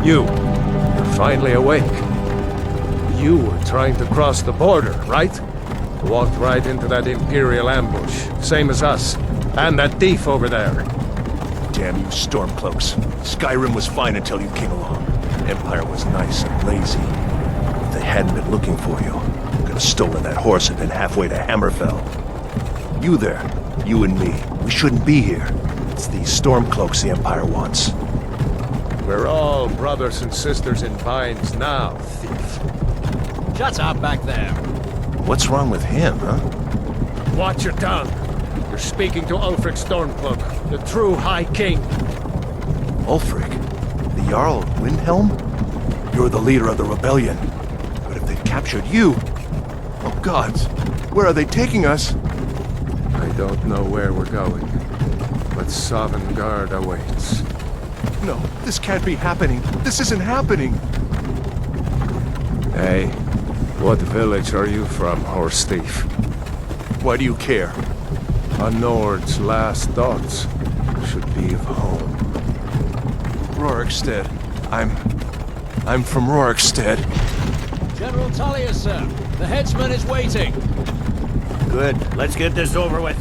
You're finally awake. You were trying to cross the border, right? Walked right into that Imperial ambush, same as us. And that thief over there. Damn you Stormcloaks. Skyrim was fine until you came along. Empire was nice and lazy. If they hadn't been looking for you, could have stolen that horse and been halfway to Hammerfell. You there, you and me, we shouldn't be here. It's these Stormcloaks the Empire wants. We're all brothers and sisters in binds now, thief. Shut up back there. What's wrong with him, huh? Watch your tongue. You're speaking to Ulfric Stormcloak, the true High King. Ulfric? The Jarl of Windhelm? You're the leader of the rebellion. But if they've captured you... Oh gods, where are they taking us? I don't know where we're going, but Sovngarde awaits. No, this can't be happening. This isn't happening. Hey, what village are you from, horse thief? Why do you care? A Nord's last thoughts should be of home. Rorikstead. I'm from Rorikstead. General Tullius, sir. The headsman is waiting. Good. Let's get this over with.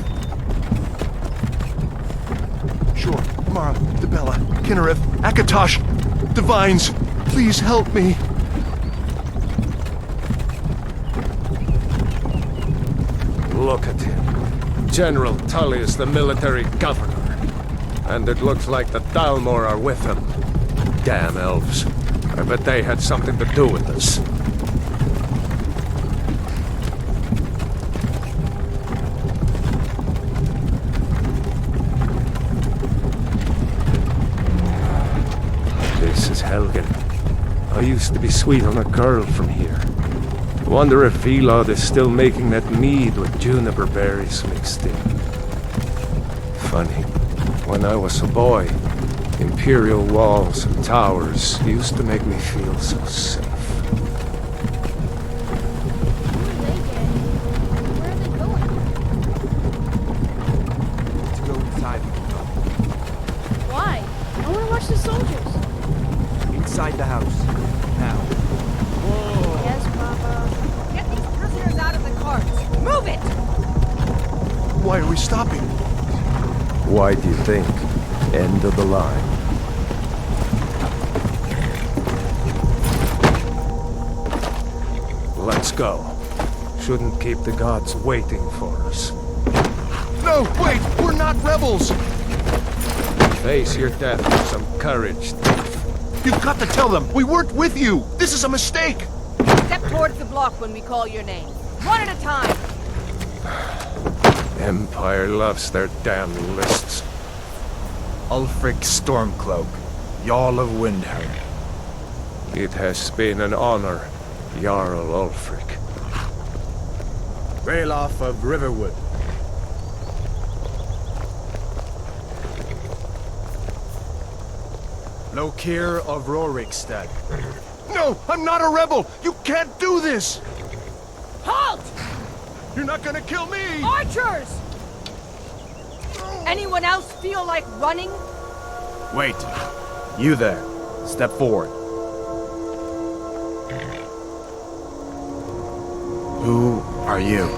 Sure. Mara, Dibella, Kinnereth, Akatosh, Divines, please help me. Look at him. General Tullius, the military governor. And it looks like the Dalmor are with him. Damn elves. I bet they had something to do with this. This is Helgen. I used to be sweet on a girl from here. Wonder if Vilod is still making that mead with juniper berries mixed in. Funny, when I was a boy, Imperial walls and towers used to make me feel so safe. Where are they going? To go inside. Why? I want to watch the soldiers. Inside the house. Now. Yes, Papa. Get these prisoners out of the carts! Move it! Why are we stopping? Why do you think? End of the line. Let's go. Shouldn't keep the gods waiting for us. No, wait! We're not rebels! Face your death with some courage, thief. You've got to tell them! We weren't with you! This is a mistake! Step towards the block when we call your name. One at a time! Empire loves their damn lists. Ulfric Stormcloak, Jarl of Windhelm. It has been an honor, Jarl Ulfric. Ralof of Riverwood. Lokir of Rorikstead. No! I'm not a rebel! You can't do this! Halt! You're not gonna kill me! Archers! Anyone else feel like running? Wait. You there. Step forward. Who are you?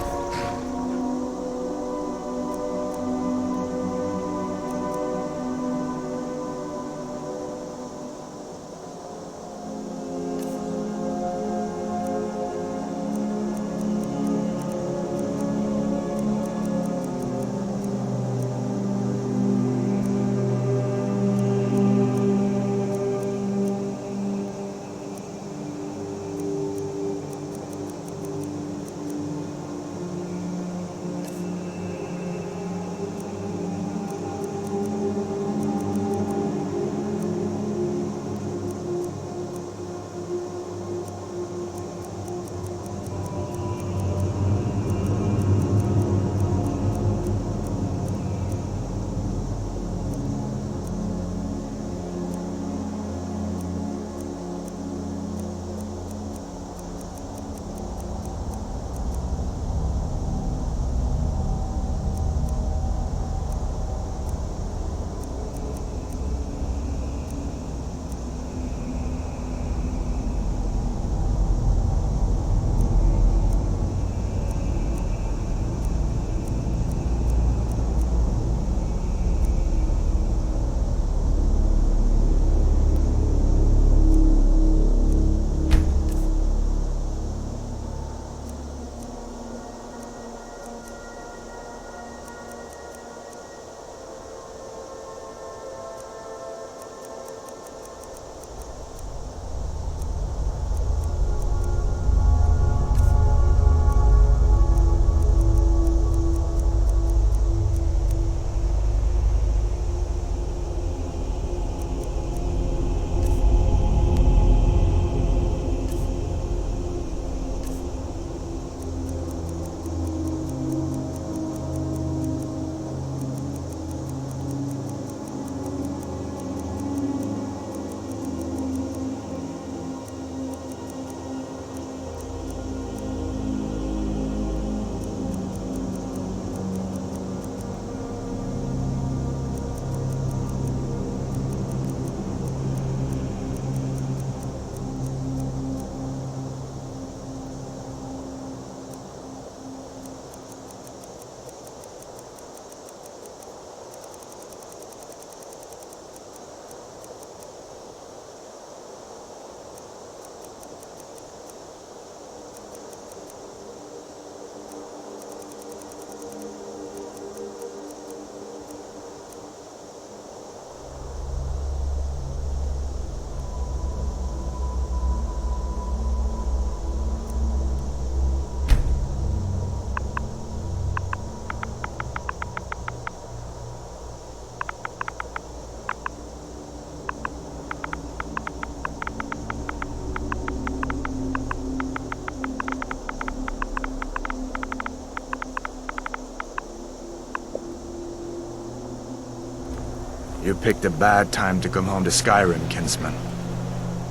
You picked a bad time to come home to Skyrim, kinsman.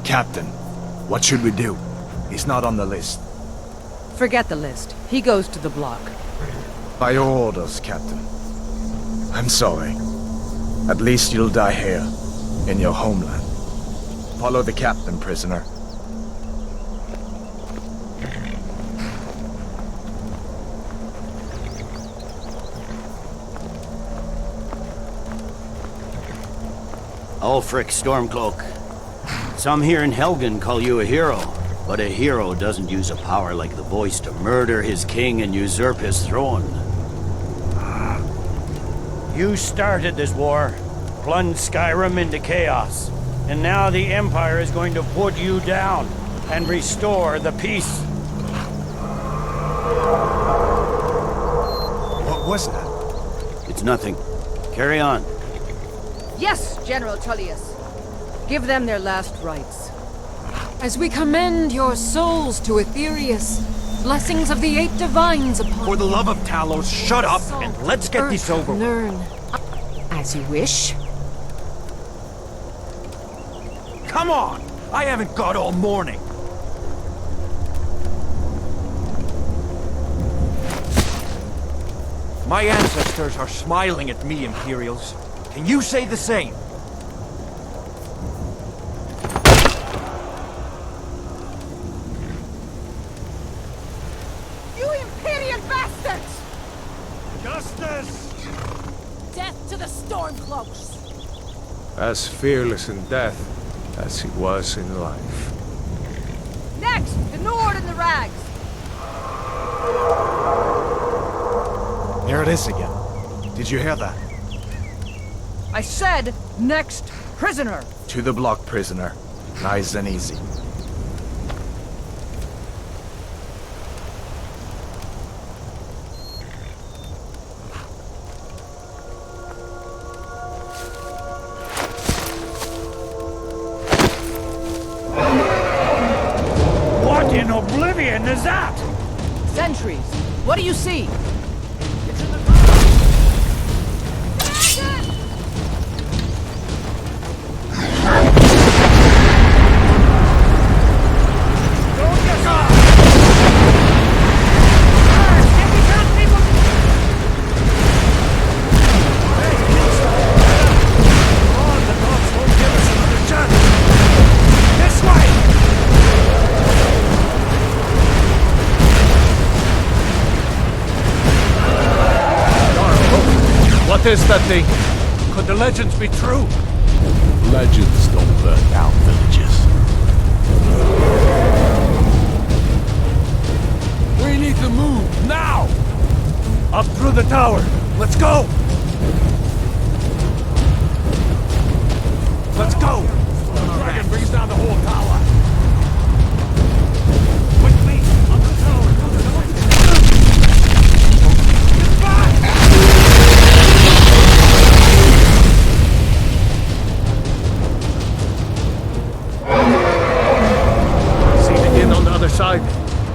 Captain, what should we do? He's not on the list. Forget the list. He goes to the block. By your orders, Captain. I'm sorry. At least you'll die here, in your homeland. Follow the captain, prisoner. Ulfric Stormcloak. Some here in Helgen call you a hero, but a hero doesn't use a power like the voice to murder his king and usurp his throne. You started this war, plunged Skyrim into chaos, and now the Empire is going to put you down and restore the peace. What was that? It's nothing. Carry on. Yes, General Tullius. Give them their last rites. As we commend your souls to Aetherius, blessings of the eight divines upon For the love of Talos, shut up Salt, and let's get this earth, over with. Nirn. As you wish. Come on! I haven't got all morning. My ancestors are smiling at me, Imperials. Can you say the same? You Imperial bastards! Justice! Death to the Stormcloaks! As fearless in death as he was in life. Next, the Nord and the Rags! There it is again. Did you hear that? I said, next prisoner! To the block, prisoner. Nice and easy. What in oblivion is that? Sentries, what do you see? What is that thing? Could the legends be true? Legends don't burn down villages. We need to move, now! Up through the tower. Let's go! Let's go! The dragon brings down the whole tower. Quickly, up the tower! Get back! See the inn on the other side.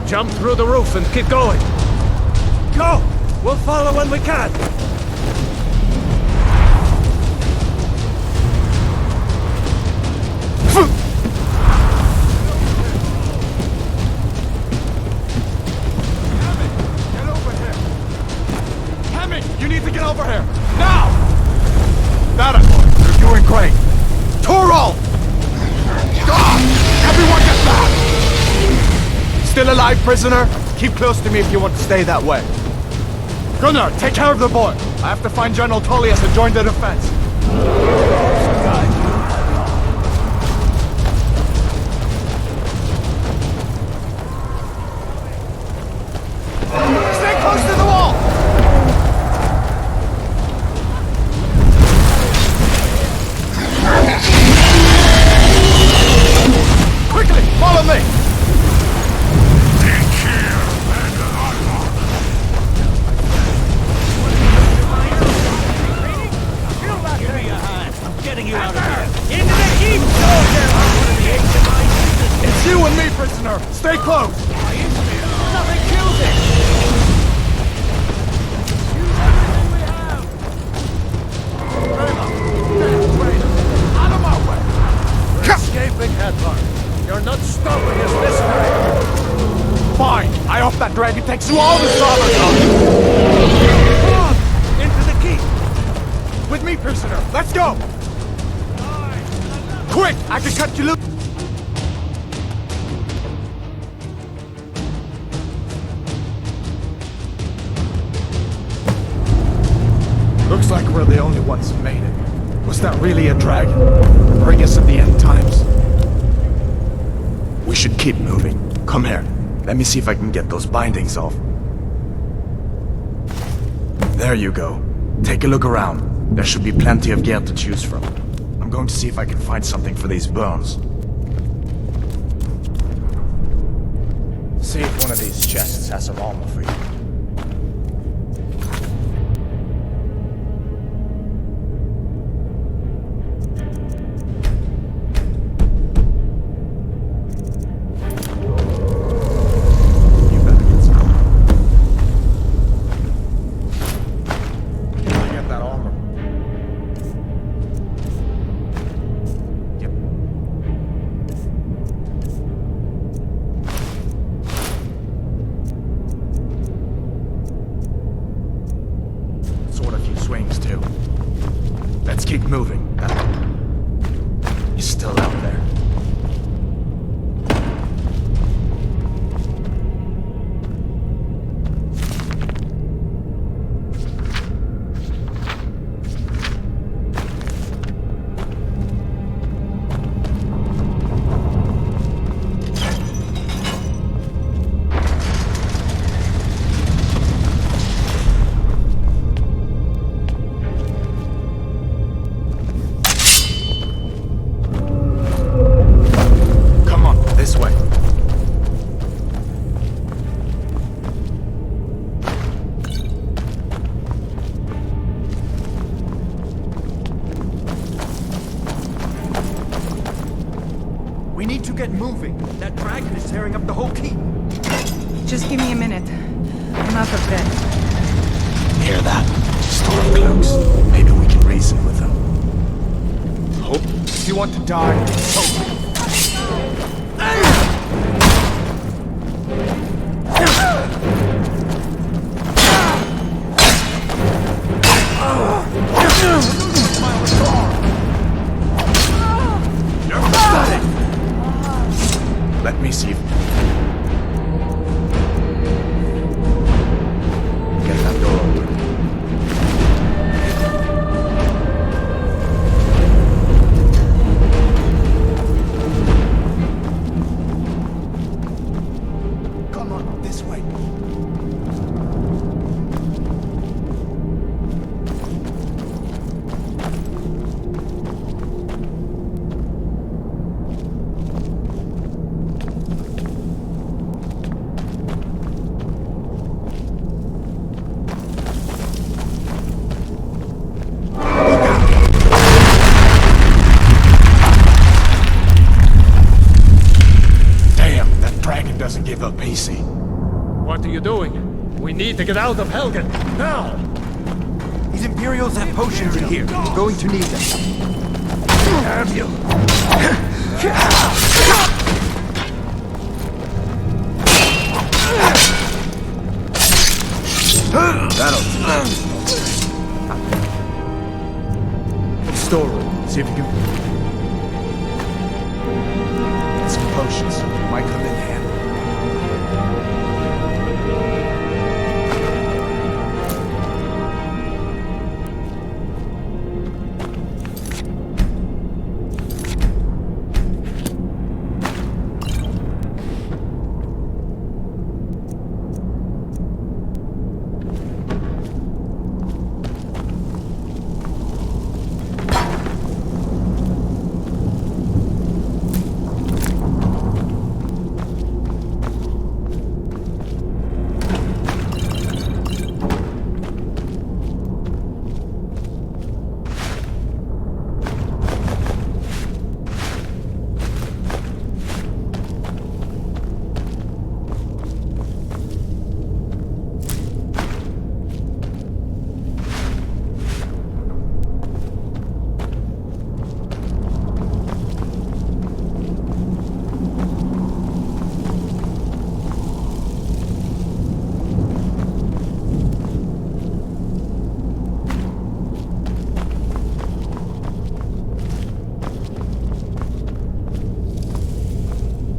Jump through the roof and keep going. Go! We'll follow when we can. Get over here! Hemi, you need to get over here! Now! That boy, you're doing great! Torol! God! Everyone get back! Still alive, prisoner? Keep close to me if you want to stay that way. Gunnar, take care of the boy. I have to find General Tullius and join the defense. Stay close to the wall! Quickly, follow me! It's you and me, prisoner! Stay close! Nothing kills it! Use everything we have! are not stopping us this time! Fine! I hope that dragon takes you all the starboard up! Come on! Into the keep! With me, prisoner! Let's go! Quick! I can cut you loose! Looks like we're the only ones who made it. Was that really a dragon? Bring us at the end times? We should keep moving. Come here. Let me see if I can get those bindings off. There you go. Take a look around. There should be plenty of gear to choose from. I'm going to see if I can find something for these burns. See if one of these chests has some armor for you. Keep moving. He's still out there. We need to get moving. That dragon is tearing up the whole keep. Just give me a minute. I'm out of breath. Hear that? Stormcloaks. Maybe we can reason with them. Hope. If you want to die, hope. Let me see. Get that door open. Come on, this way. Doesn't give up easy. What are you doing? We need to get out of Helgen, now! These Imperials have potions in here. We're going to need them. Have you? That'll Storeroom. See if you can get some potions. Might come in handy.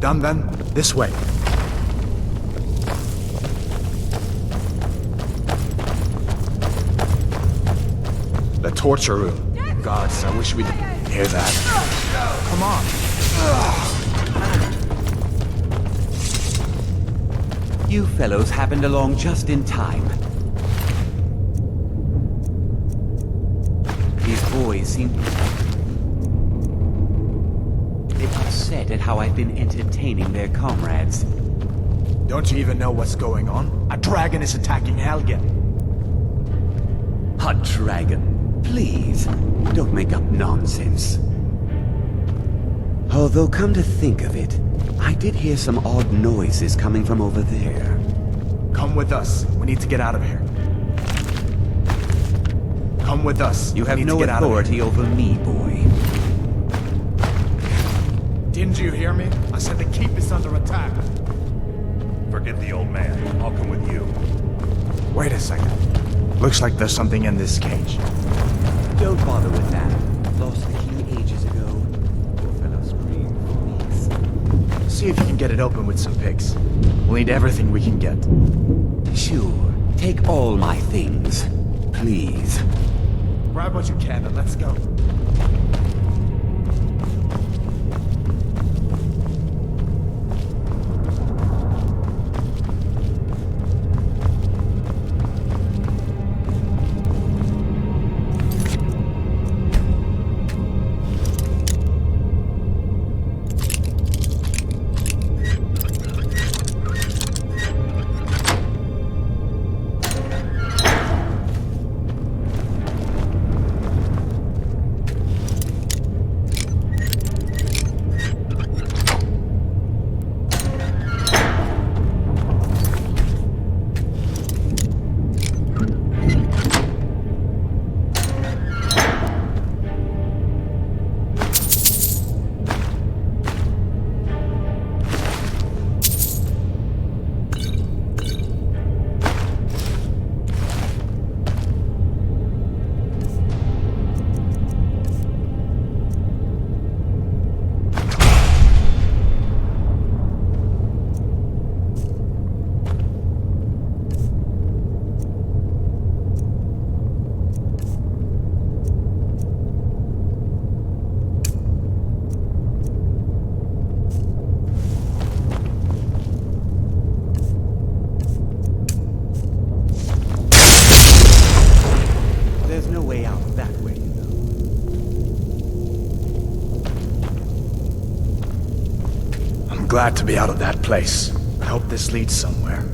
Done then? This way. The torture room. Gods, I wish we could hear that. Come on. You fellows happened along just in time. These boys seem... They're upset at how I've been entertaining their comrades. Don't you even know what's going on? A dragon is attacking Helgen. A dragon. Please, don't make up nonsense. Although, come to think of it, I did hear some odd noises coming from over there. Come with us. We need to get out of here. Come with us. You have We need to no get out of here. authority over me, boy. Didn't you hear me? I said the keep is under attack. Forget the old man. I'll come with you. Wait a second. Looks like there's something in this cage. Don't bother with that. Lost the key ages ago. Poor fellow screamed for weeks. See if you can get it open with some picks. We'll need everything we can get. Sure. Take all my things. Please. Grab what you can and let's go. There's no way out that way, though. I'm glad to be out of that place. I hope this leads somewhere.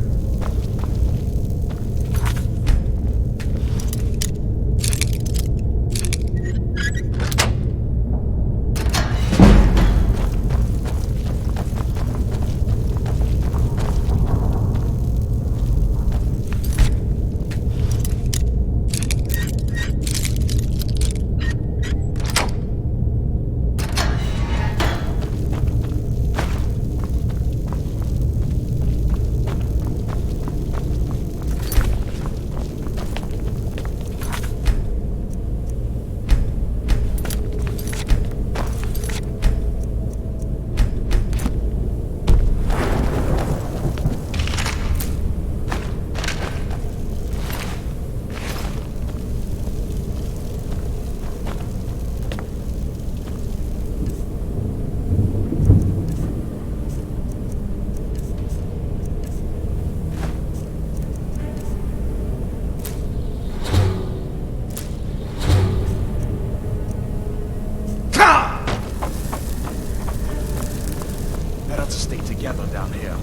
Better to stay together down here.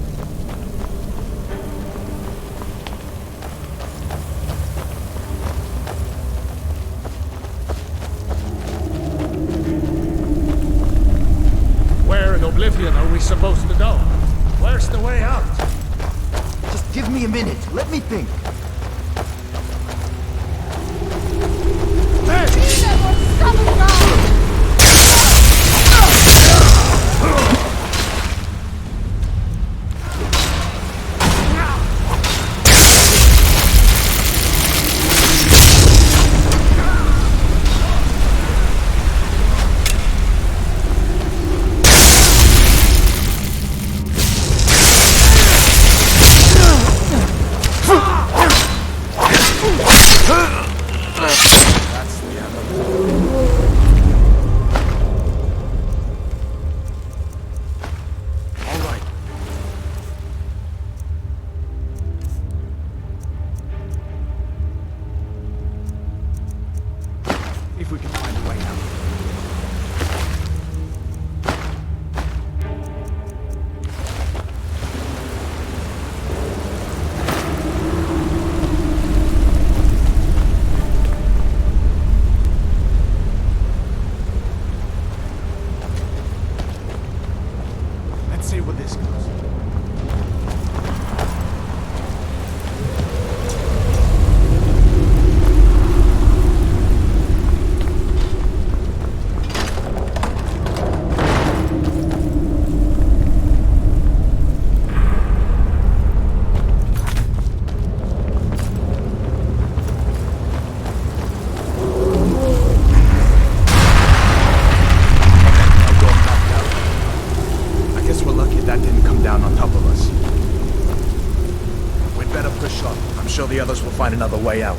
Where in Oblivion are we supposed to go? Where's the way out? Just give me a minute. Let me think. Let's see where this goes. The others will find another way out.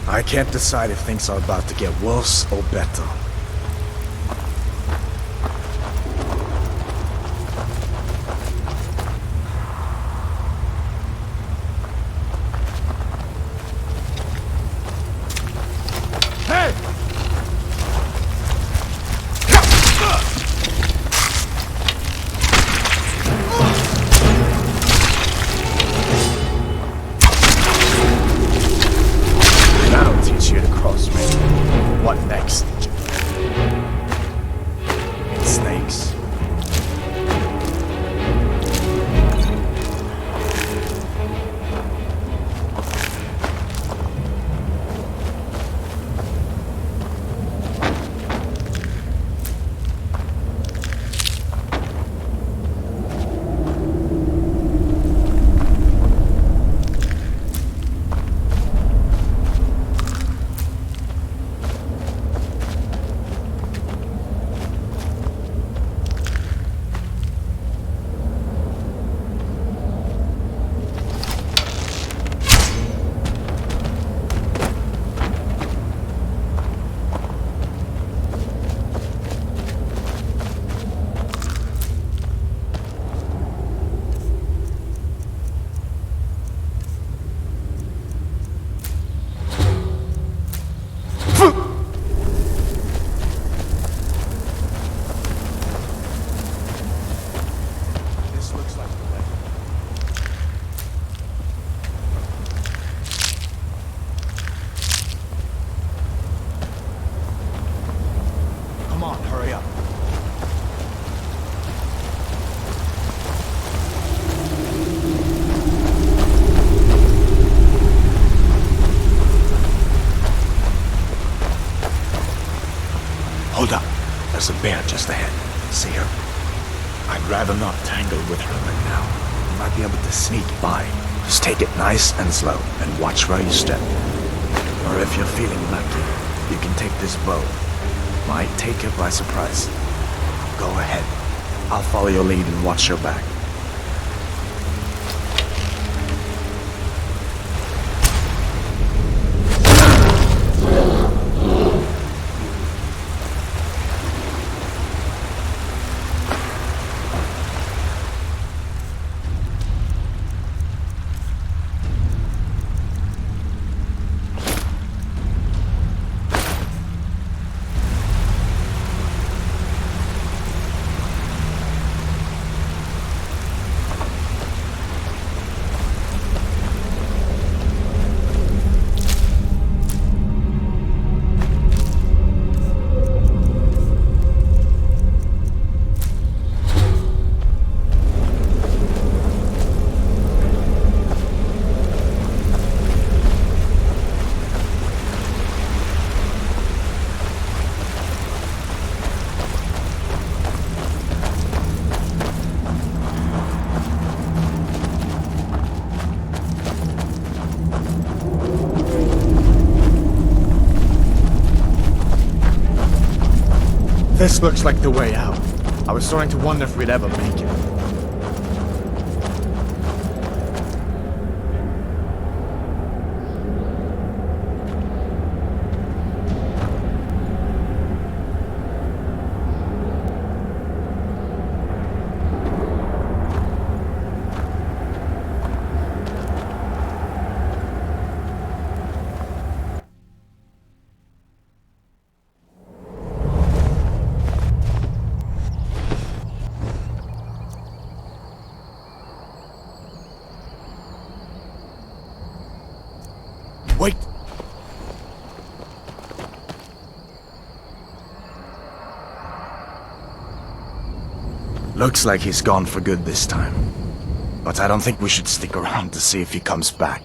I can't decide if things are about to get worse or better. What next? It's snakes. Hold up. There's a bear just ahead. See her? I'd rather not tangle with her right now. You might be able to sneak by. Just take it nice and slow, and watch where you step. Or if you're feeling lucky, you can take this bow. Might take her by surprise. Go ahead. I'll follow your lead and watch your back. This looks like the way out. I was starting to wonder if we'd ever make it. Wait! Looks like he's gone for good this time. But I don't think we should stick around to see if he comes back.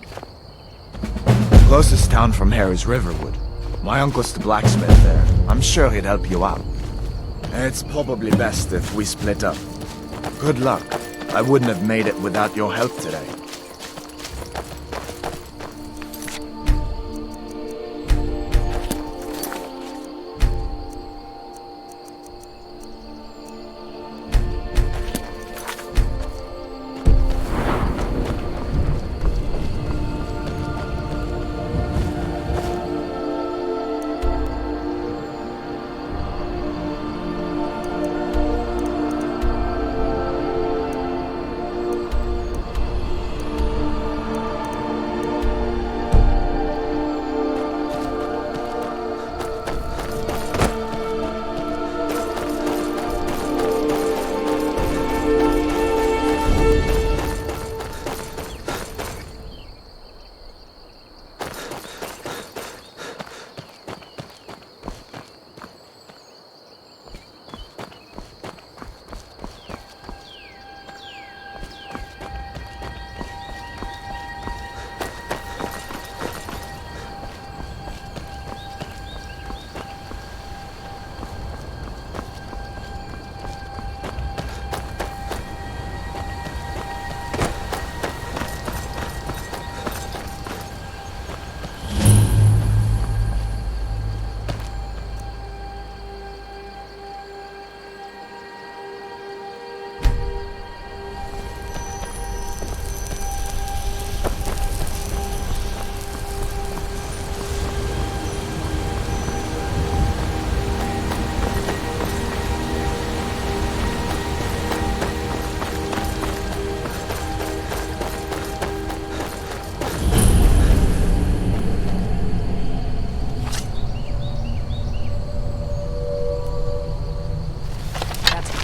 Closest town from here is Riverwood. My uncle's the blacksmith there. I'm sure he'd help you out. It's probably best if we split up. Good luck. I wouldn't have made it without your help today.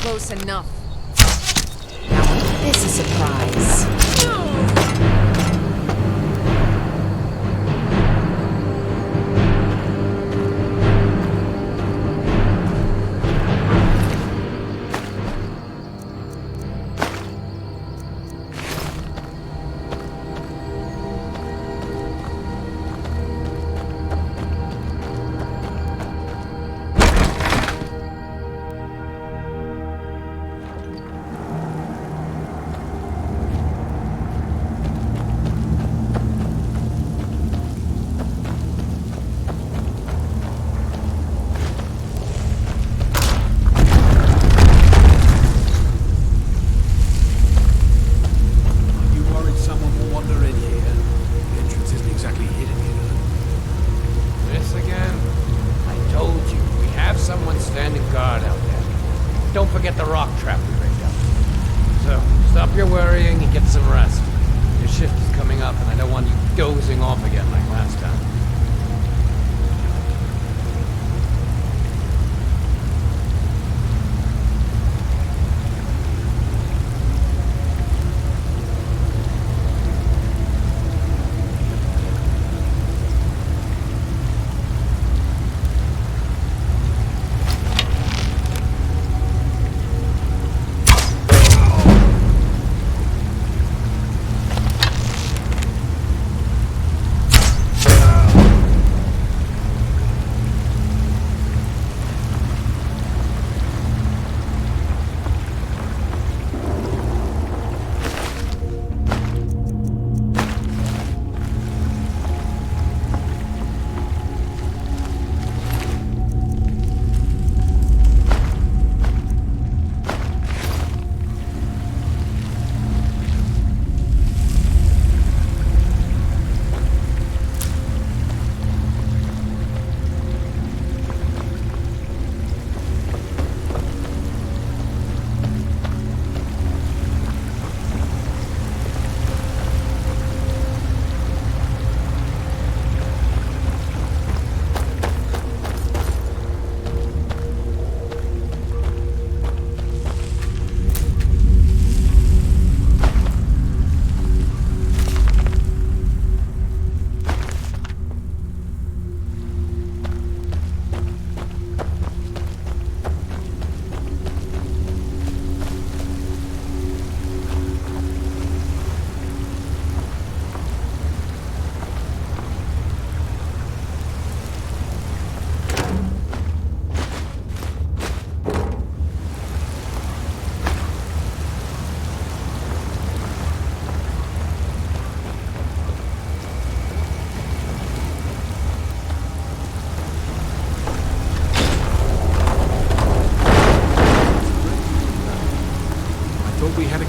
Close enough. Now, this is a surprise. Don't forget the rock trap we rigged up. So, stop your worrying and get some rest. Your shift is coming up, and I don't want you dozing off again like last time.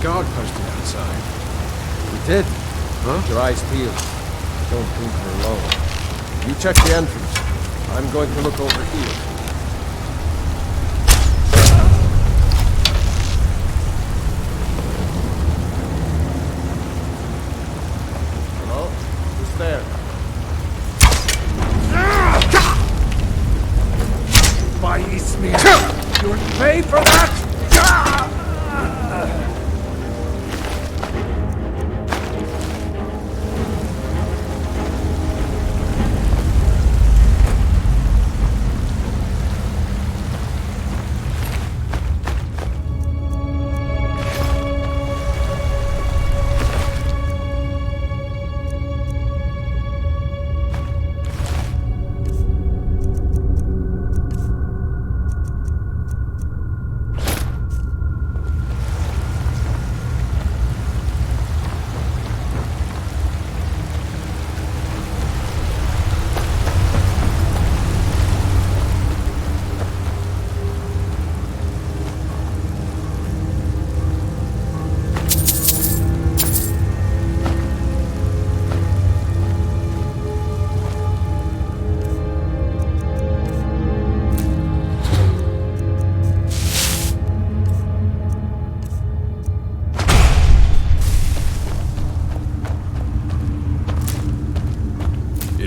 guard posted outside. We did. Huh? Your eyes peeled. Don't think we're alone. You check the entrance. I'm going to look over here. Hello? Who's there? Beiß mir! You'll pay for that!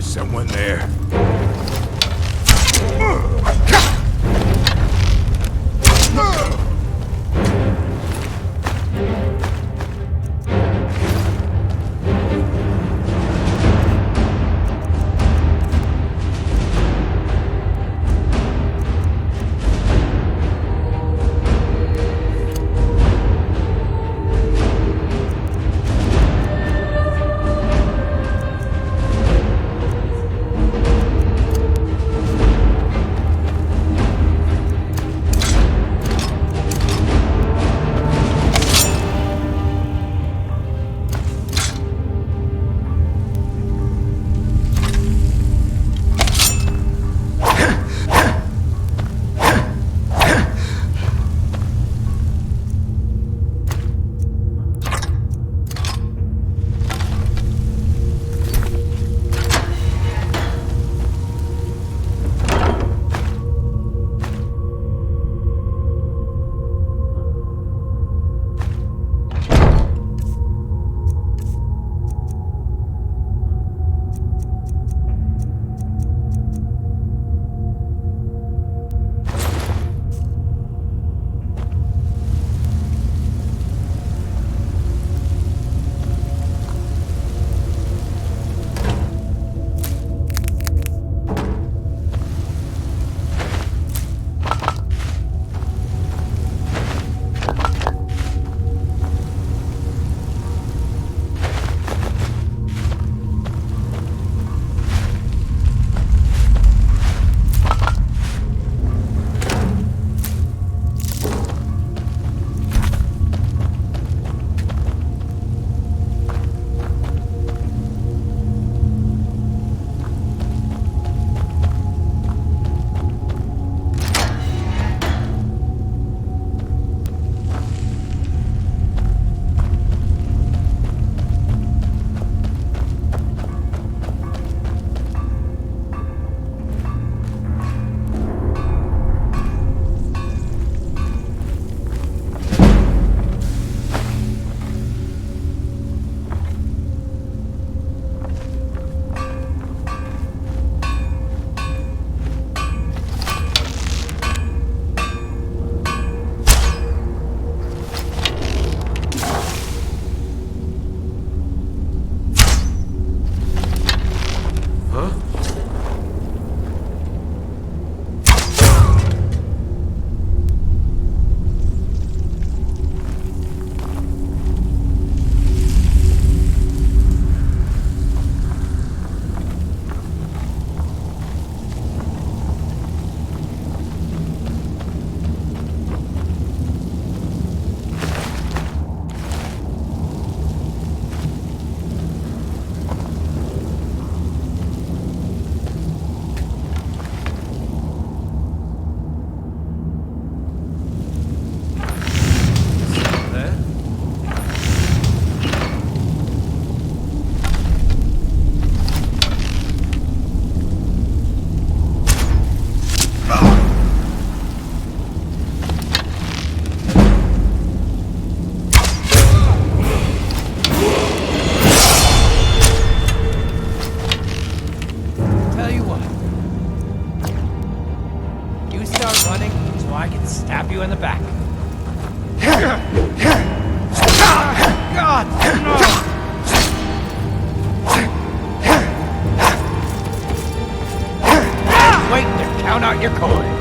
Someone there. in the back. God, no! Wait to count out your coin.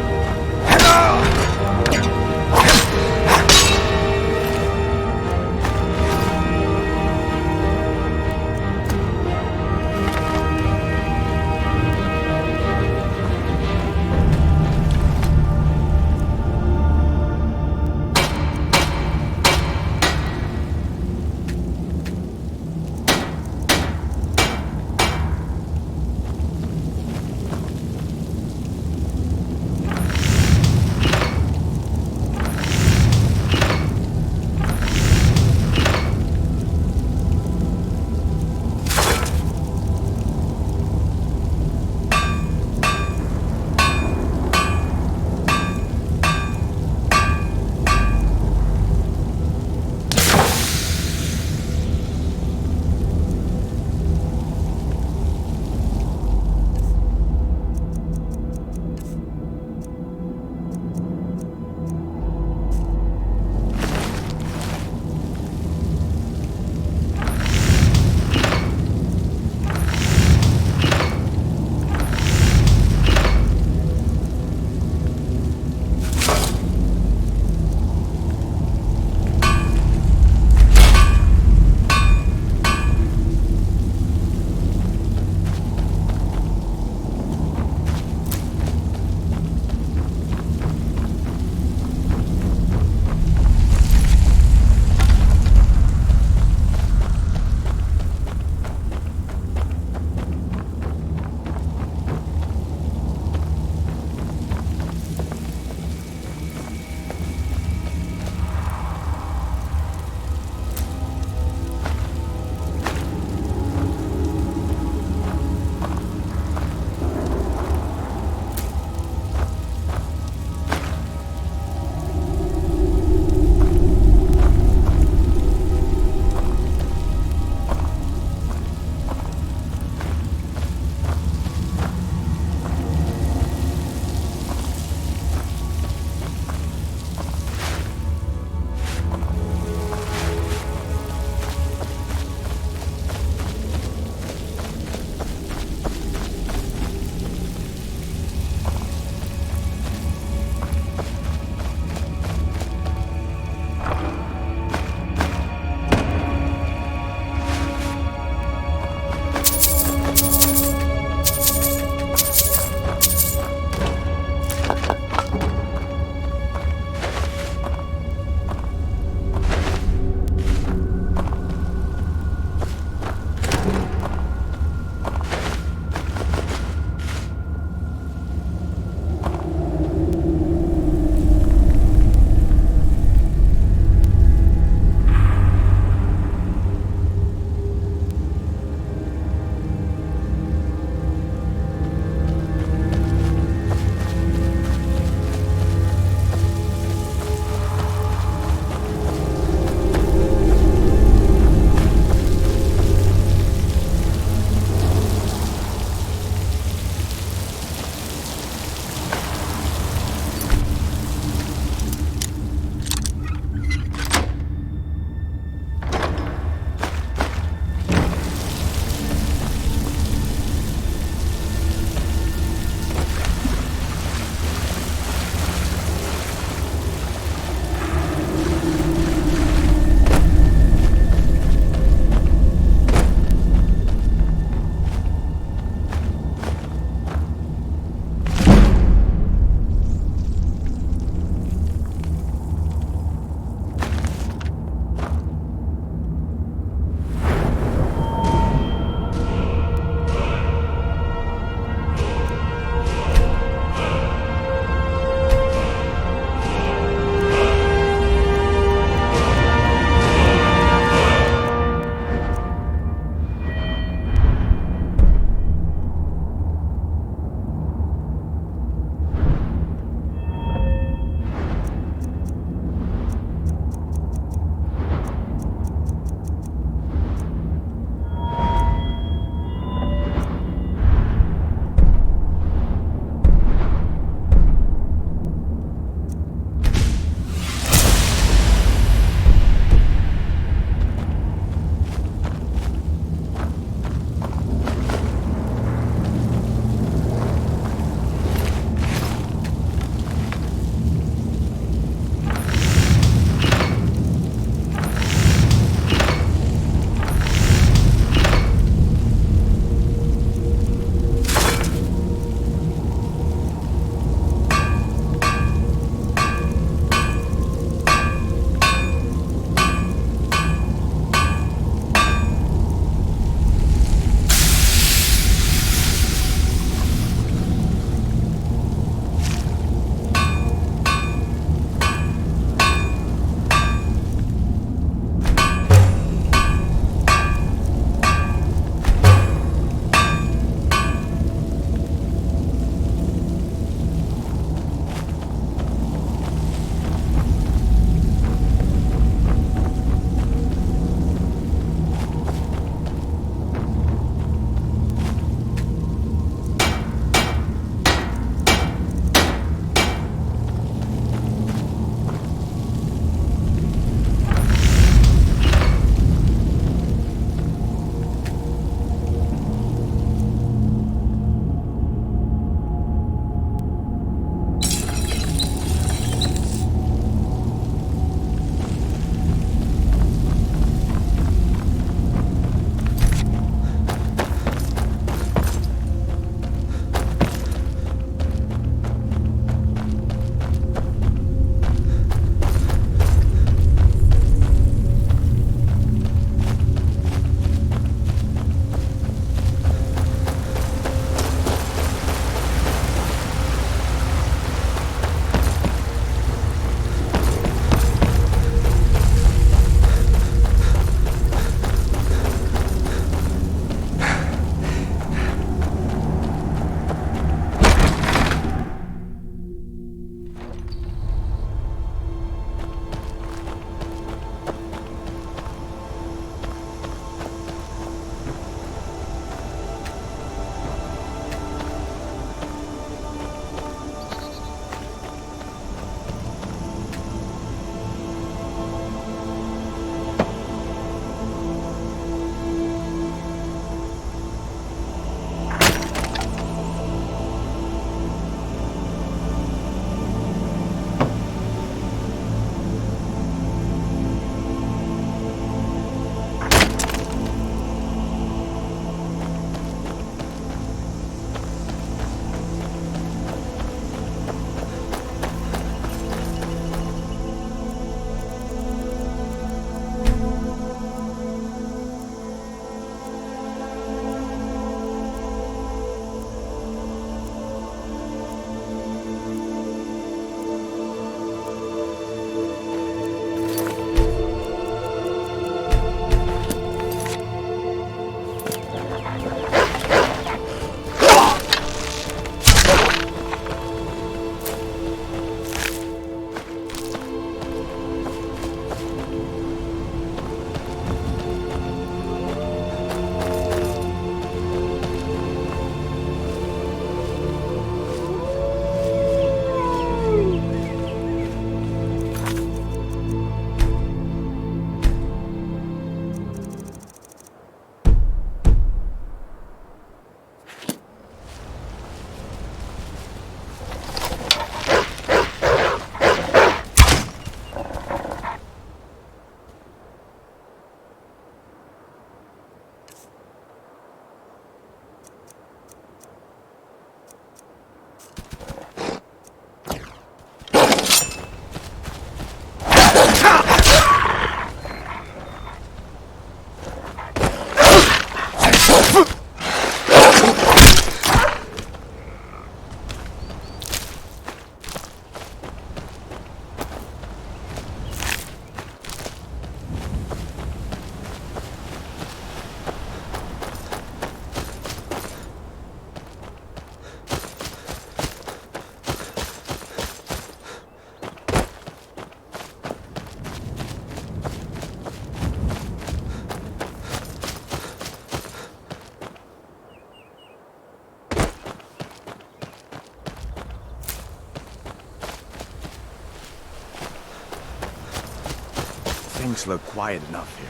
Things look quiet enough here.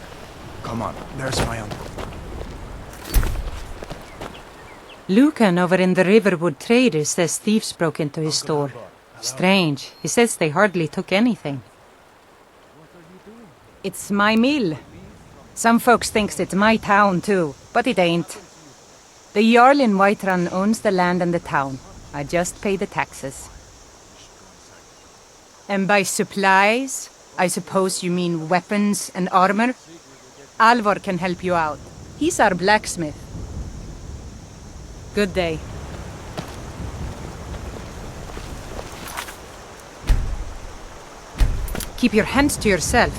Come on, there's my uncle. Lucan over in the Riverwood Trader says thieves broke into his store. Strange. He says they hardly took anything. It's my mill. Some folks thinks it's my town too, but it ain't. The Jarl in Whiterun owns the land and the town. I just pay the taxes. And by supplies, I suppose you mean weapons and armor? Alvor can help you out. He's our blacksmith. Good day. Keep your hands to yourself.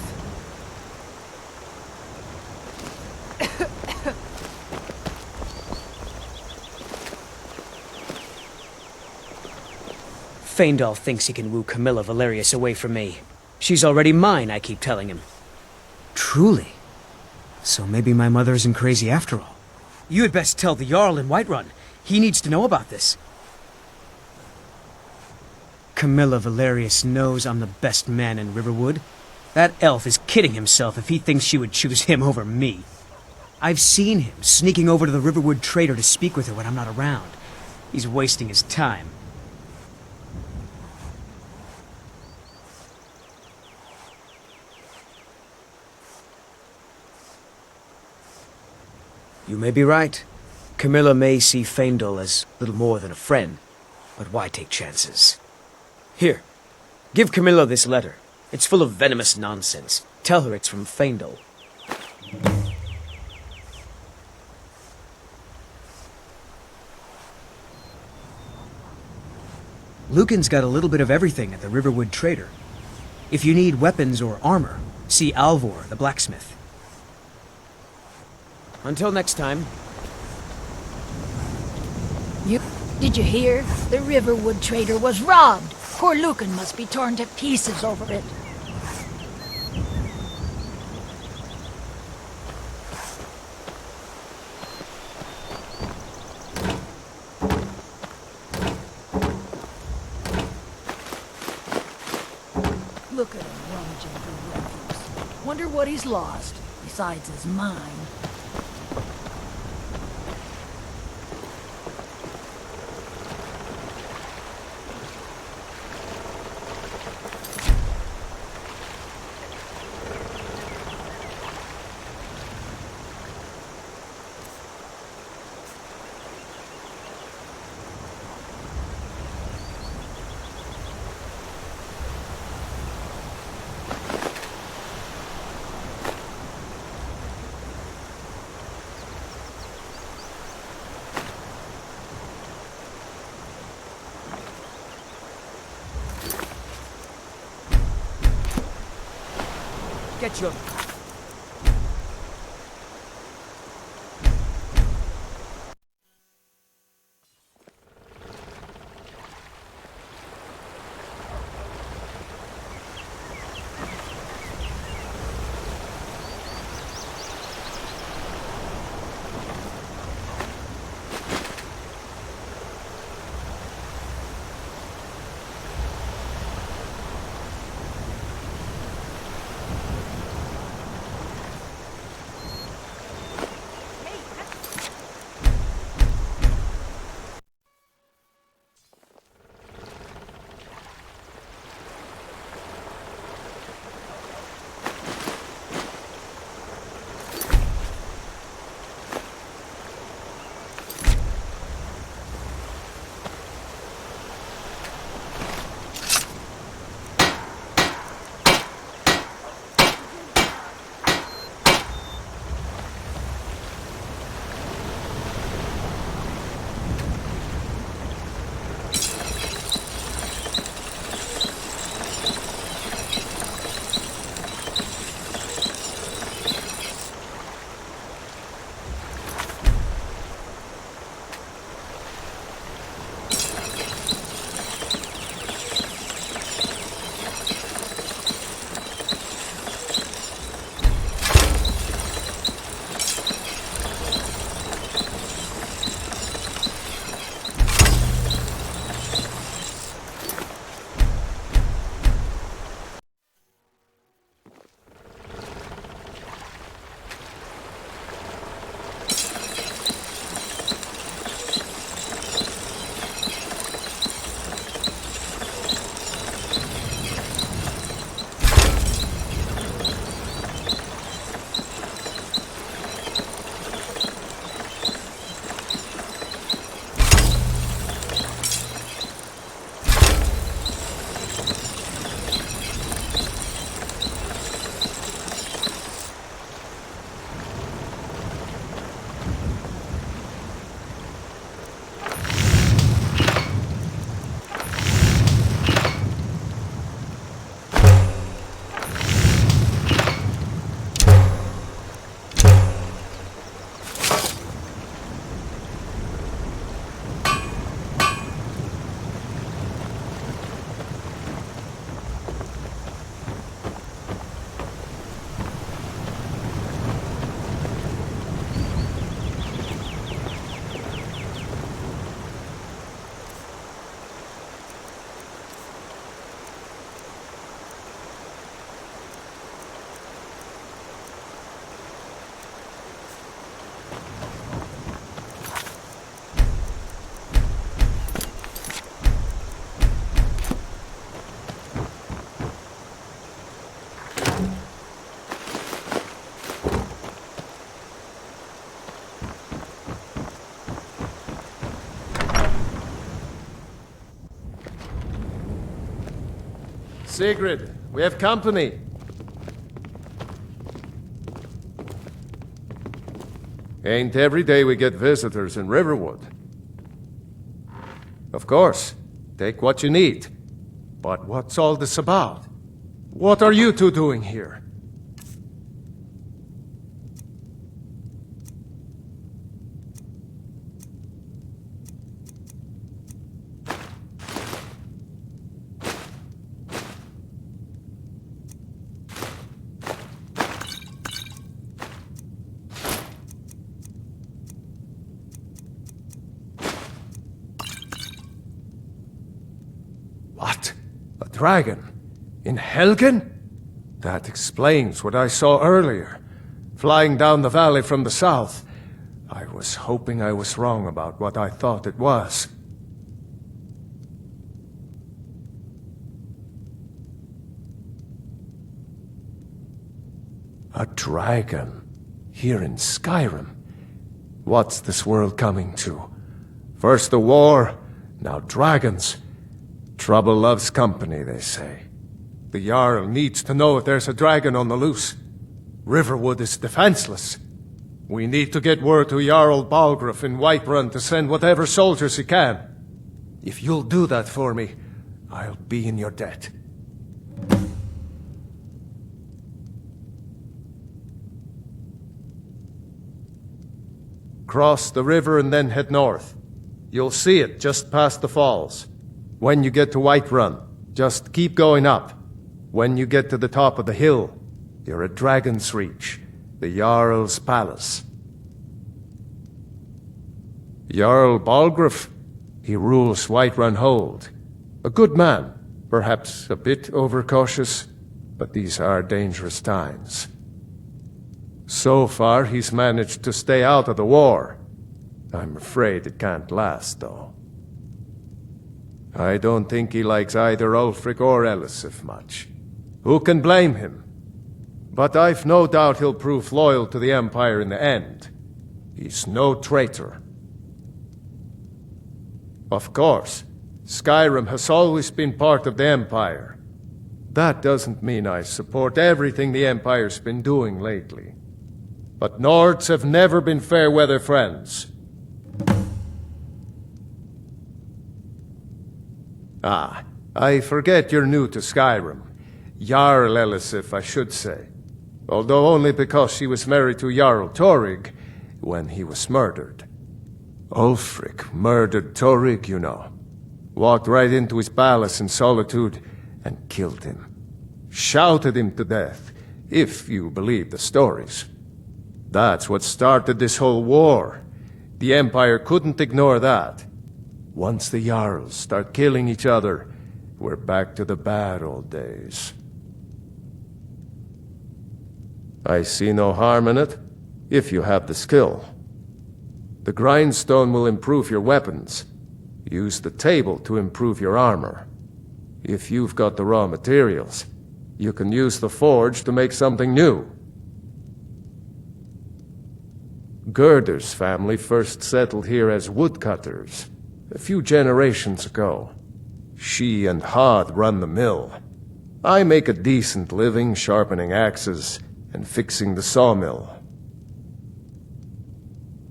Faendal thinks he can woo Camilla Valerius away from me. She's already mine, I keep telling him. Truly? So maybe my mother isn't crazy after all. You had best tell the Jarl in Whiterun. He needs to know about this. Camilla Valerius knows I'm the best man in Riverwood. That elf is kidding himself if he thinks she would choose him over me. I've seen him sneaking over to the Riverwood Trader to speak with her when I'm not around. He's wasting his time. You may be right. Camilla may see Faendal as little more than a friend, but why take chances? Here, give Camilla this letter. It's full of venomous nonsense. Tell her it's from Faendal. Lucan's got a little bit of everything at the Riverwood Trader. If you need weapons or armor, see Alvor, the blacksmith. Until next time. Did you hear? The Riverwood Trader was robbed. Poor Lucan must be torn to pieces over it. Look at him rummaging through refuse. Wonder what he's lost, besides his mind. Get your... Sigrid, we have company. Ain't every day we get visitors in Riverwood. Of course, take what you need. But what's all this about? What are you two doing here? What? A dragon? In Helgen? That explains what I saw earlier. Flying down the valley from the south. I was hoping I was wrong about what I thought it was. A dragon? Here in Skyrim? What's this world coming to? First the war, now dragons. Trouble loves company, they say. The Jarl needs to know if there's a dragon on the loose. Riverwood is defenseless. We need to get word to Jarl Balgruuf in Whiterun to send whatever soldiers he can. If you'll do that for me, I'll be in your debt. Cross the river and then head north. You'll see it just past the falls. When you get to Whiterun, just keep going up. When you get to the top of the hill, you're at Dragon's Reach, the Jarl's palace. Jarl Balgruuf, he rules Whiterun Hold. A good man, perhaps a bit overcautious, but these are dangerous times. So far, he's managed to stay out of the war. I'm afraid it can't last, though. I don't think he likes either Ulfric or Elisif much. Who can blame him? But I've no doubt he'll prove loyal to the Empire in the end. He's no traitor. Of course, Skyrim has always been part of the Empire. That doesn't mean I support everything the Empire's been doing lately. But Nords have never been fair-weather friends. Ah, I forget you're new to Skyrim. Jarl Elisif, I should say. Although only because she was married to Jarl Torygg when he was murdered. Ulfric murdered Torygg, you know. Walked right into his palace in Solitude and killed him. Shouted him to death, if you believe the stories. That's what started this whole war. The Empire couldn't ignore that. Once the Jarls start killing each other, we're back to the bad old days. I see no harm in it, if you have the skill. The grindstone will improve your weapons. Use the table to improve your armor. If you've got the raw materials, you can use the forge to make something new. Gerder's family first settled here as woodcutters, a few generations ago. She and Hod run the mill. I make a decent living sharpening axes and fixing the sawmill.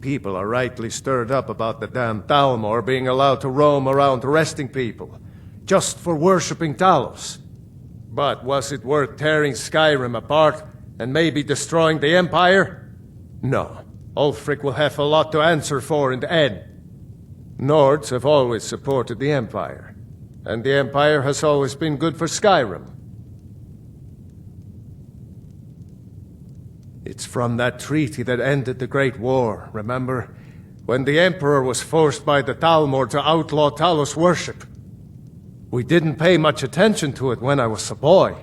People are rightly stirred up about the damn Thalmor being allowed to roam around arresting people, just for worshipping Talos. But was it worth tearing Skyrim apart and maybe destroying the Empire? No. Ulfric will have a lot to answer for in the end. Nords have always supported the Empire, and the Empire has always been good for Skyrim. It's from that treaty that ended the Great War, remember? When the Emperor was forced by the Thalmor to outlaw Talos worship. We didn't pay much attention to it when I was a boy.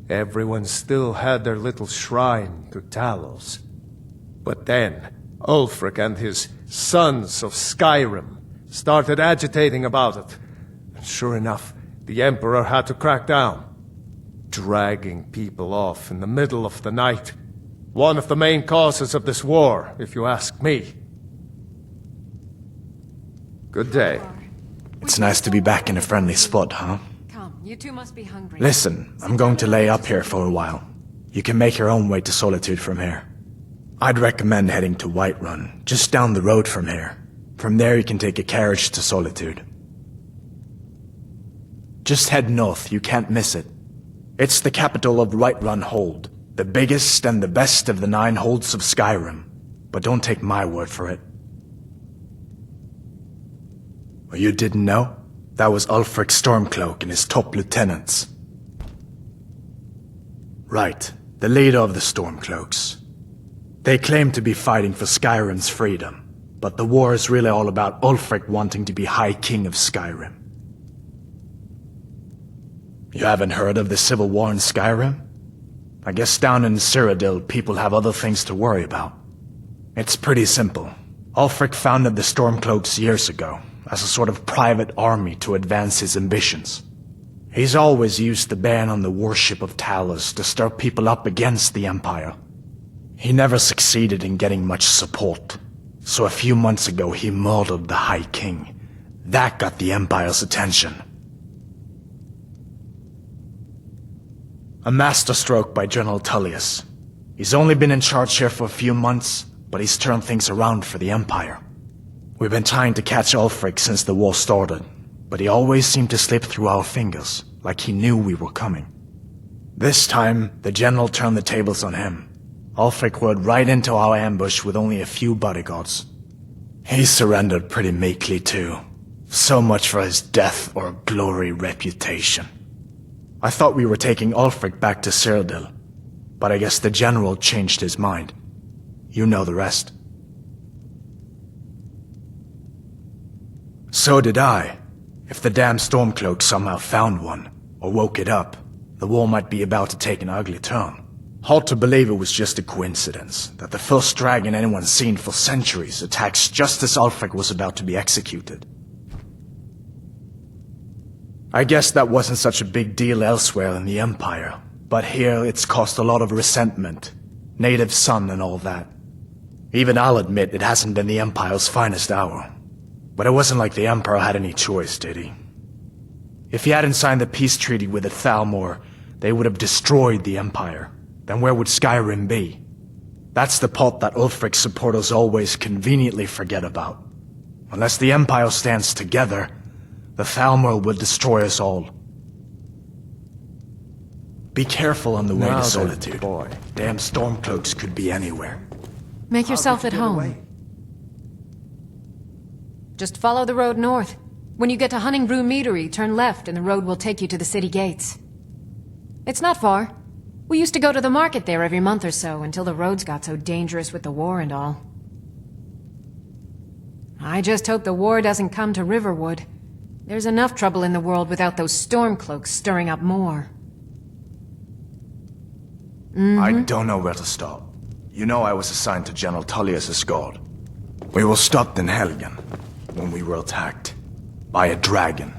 Everyone still had their little shrine to Talos. But then, Ulfric and his Sons of Skyrim started agitating about it. And sure enough, the Emperor had to crack down. Dragging people off in the middle of the night. One of the main causes of this war, if you ask me. Good day. It's nice to be back in a friendly spot, huh? You two must be hungry. Listen, I'm going to lay up here for a while. You can make your own way to Solitude from here. I'd recommend heading to Whiterun, just down the road from here. From there you can take a carriage to Solitude. Just head north, you can't miss it. It's the capital of Whiterun Hold, the biggest and the best of the 9 holds of Skyrim. But don't take my word for it. Well, you didn't know? That was Ulfric Stormcloak and his top lieutenants. Right, the leader of the Stormcloaks. They claim to be fighting for Skyrim's freedom, but the war is really all about Ulfric wanting to be High King of Skyrim. You haven't heard of the civil war in Skyrim? I guess down in Cyrodiil people have other things to worry about. It's pretty simple. Ulfric founded the Stormcloaks years ago, as a sort of private army to advance his ambitions. He's always used the ban on the worship of Talos to stir people up against the Empire. He never succeeded in getting much support, so a few months ago he murdered the High King. That got the Empire's attention. A masterstroke by General Tullius. He's only been in charge here for a few months, but he's turned things around for the Empire. We've been trying to catch Ulfric since the war started, but he always seemed to slip through our fingers, like he knew we were coming. This time, the general turned the tables on him. Ulfric rode right into our ambush with only a few bodyguards. He surrendered pretty meekly too. So much for his death or glory reputation. I thought we were taking Ulfric back to Cyrodiil, but I guess the general changed his mind. You know the rest. So did I. If the damn Stormcloak somehow found one, or woke it up, the war might be about to take an ugly turn. Hard to believe it was just a coincidence, that the first dragon anyone's seen for centuries attacks just as Ulfric was about to be executed. I guess that wasn't such a big deal elsewhere in the Empire, but here it's caused a lot of resentment. Native son and all that. Even I'll admit it hasn't been the Empire's finest hour. But it wasn't like the Emperor had any choice, did he? If he hadn't signed the peace treaty with the Thalmor, they would have destroyed the Empire. Then where would Skyrim be? That's the part that Ulfric's supporters always conveniently forget about. Unless the Empire stands together, the Thalmor will destroy us all. Be careful on the way to Solitude. Boy. Damn Stormcloaks could be anywhere. Make yourself at home. Just follow the road north. When you get to Hunningbrew Meadery, turn left and the road will take you to the city gates. It's not far. We used to go to the market there every month or so until the roads got so dangerous with the war and all. I just hope the war doesn't come to Riverwood. There's enough trouble in the world without those Stormcloaks stirring up more. I don't know where to start. You know I was assigned to General Tullius' guard. We were stopped in Helgen when we were attacked by a dragon.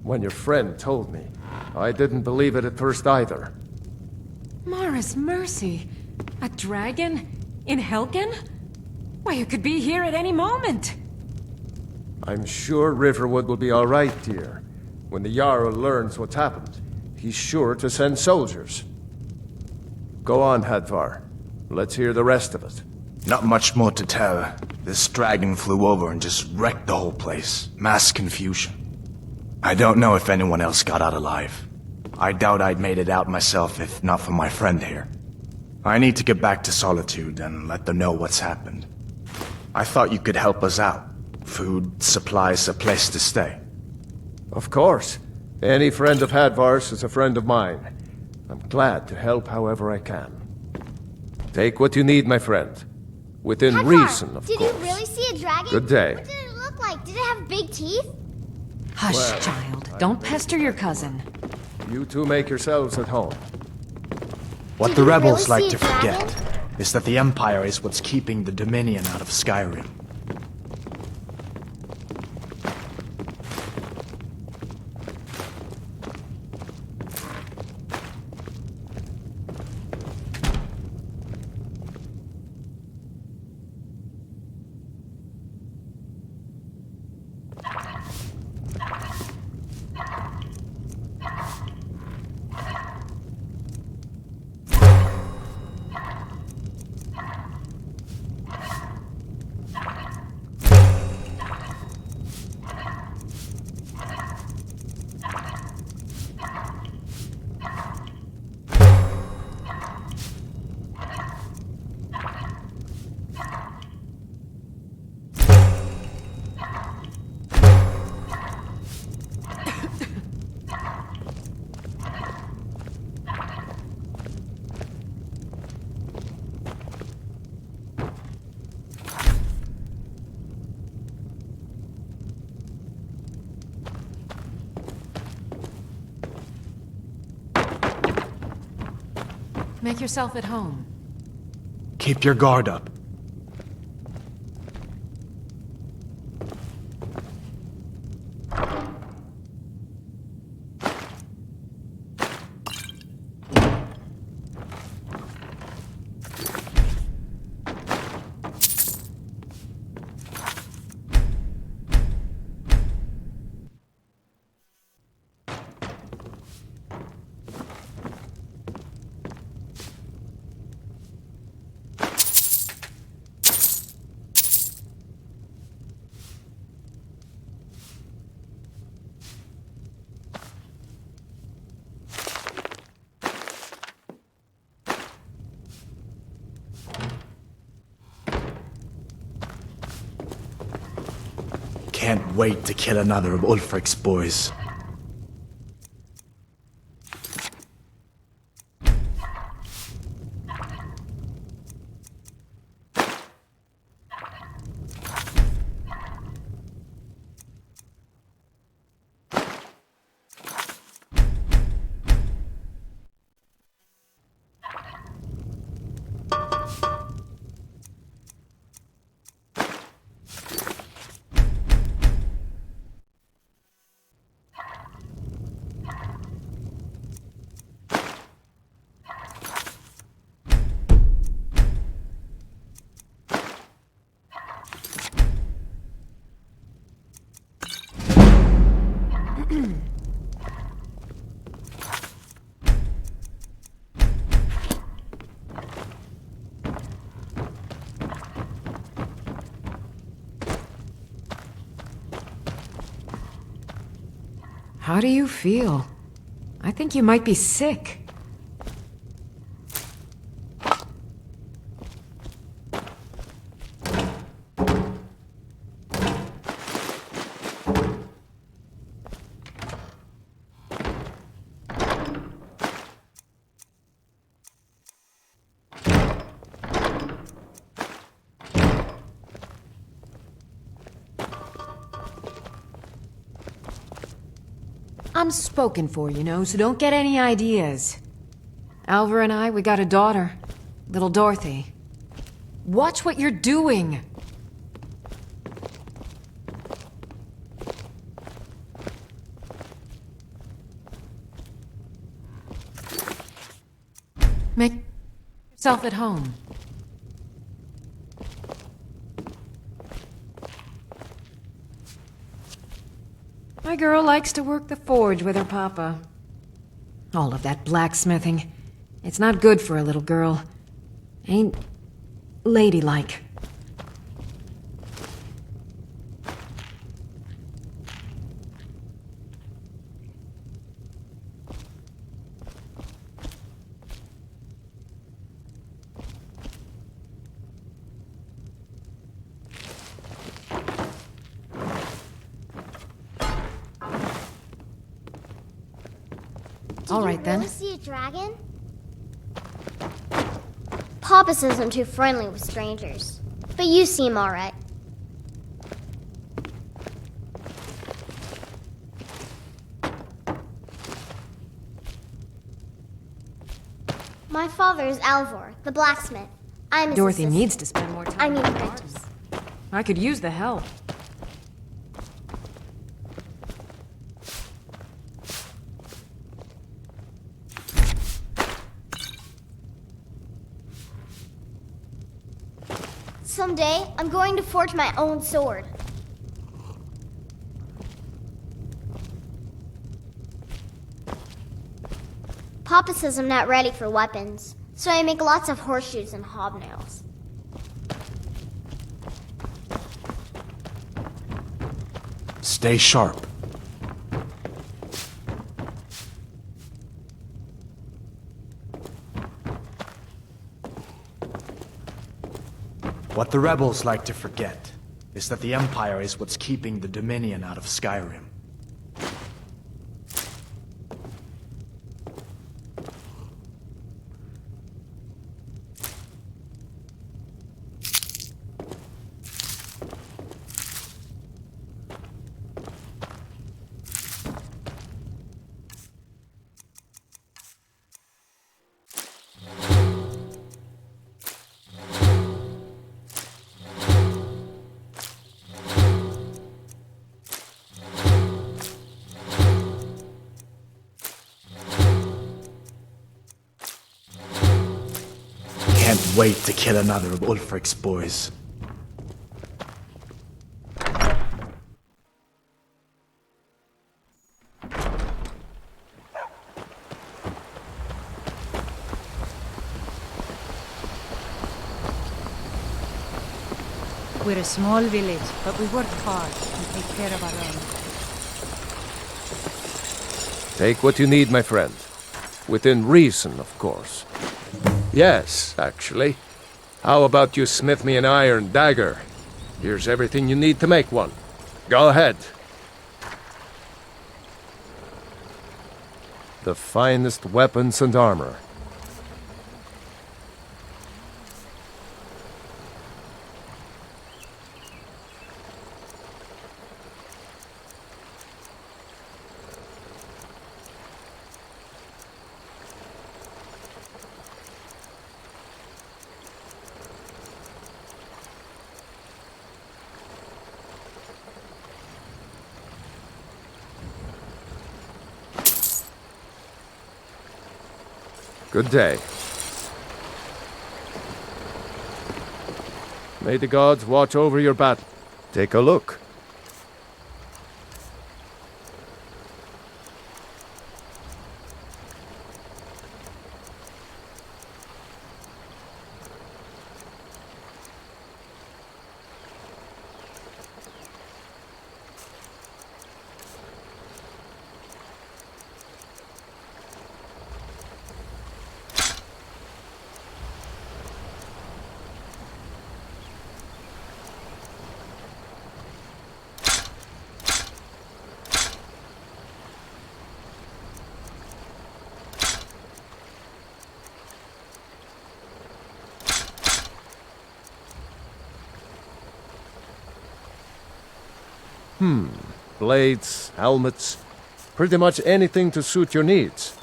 When your friend told me, I didn't believe it at first either. Mara's mercy. A dragon? In Helgen? Why, you could be here at any moment. I'm sure Riverwood will be all right, dear. When the Jarl learns what's happened, he's sure to send soldiers. Go on, Hadvar. Let's hear the rest of it. Not much more to tell. This dragon flew over and just wrecked the whole place. Mass confusion. I don't know if anyone else got out alive. I doubt I'd made it out myself if not for my friend here. I need to get back to Solitude and let them know what's happened. I thought you could help us out. Food, supplies, a place to stay. Of course. Any friend of Hadvar's is a friend of mine. I'm glad to help however I can. Take what you need, my friend. Within Hadvar, reason, of did course. you really see a dragon? Good day. What did it look like? Did it have big teeth? Hush, Well, child. Don't pester your cousin. You two make yourselves at home. What Did the you rebels really like see to a dragon? forget is that the Empire is what's keeping the Dominion out of Skyrim. Make yourself at home. Keep your guard up. Can't wait to kill another of Ulfric's boys. How do you feel? I think you might be sick. I'm spoken for, you know, so don't get any ideas. Alvar and I, we got a daughter. Little Dorothy. Watch what you're doing! Make yourself at home. My girl likes to work the forge with her papa. All of that blacksmithing. It's not good for a little girl. Ain't ladylike. All right, then. Did you really see a dragon? Papa says I'm too friendly with strangers. But you seem alright. My father is Alvor, the blacksmith. I'm his Dorothy assistant. needs to spend more time I mean with the apprentice. farms. I could use the help. Someday, I'm going to forge my own sword. Papa says I'm not ready for weapons, so I make lots of horseshoes and hobnails. Stay sharp. What the rebels like to forget is that the Empire is what's keeping the Dominion out of Skyrim. wait to kill another of Ulfric's boys. We're a small village, but we work hard and take care of our own. Take what you need, my friend. Within reason, of course. Yes, actually. How about you smith me an iron dagger? Here's everything you need to make one. Go ahead. The finest weapons and armor. Good day. May the gods watch over your battle. Take a look. Blades, helmets, pretty much anything to suit your needs.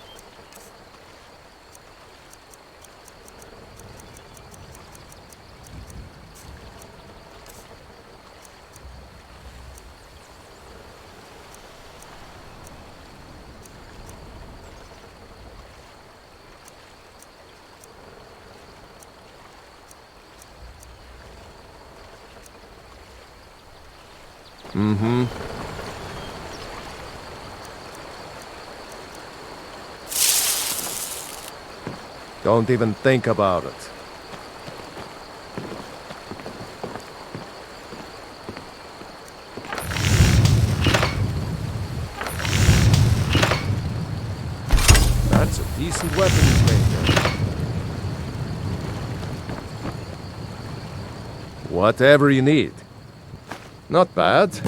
Don't even think about it. That's a decent weapon he's made there. Whatever you need. Not bad,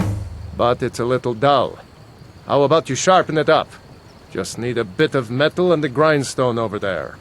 but it's a little dull. How about you sharpen it up? Just need a bit of metal and the grindstone over there.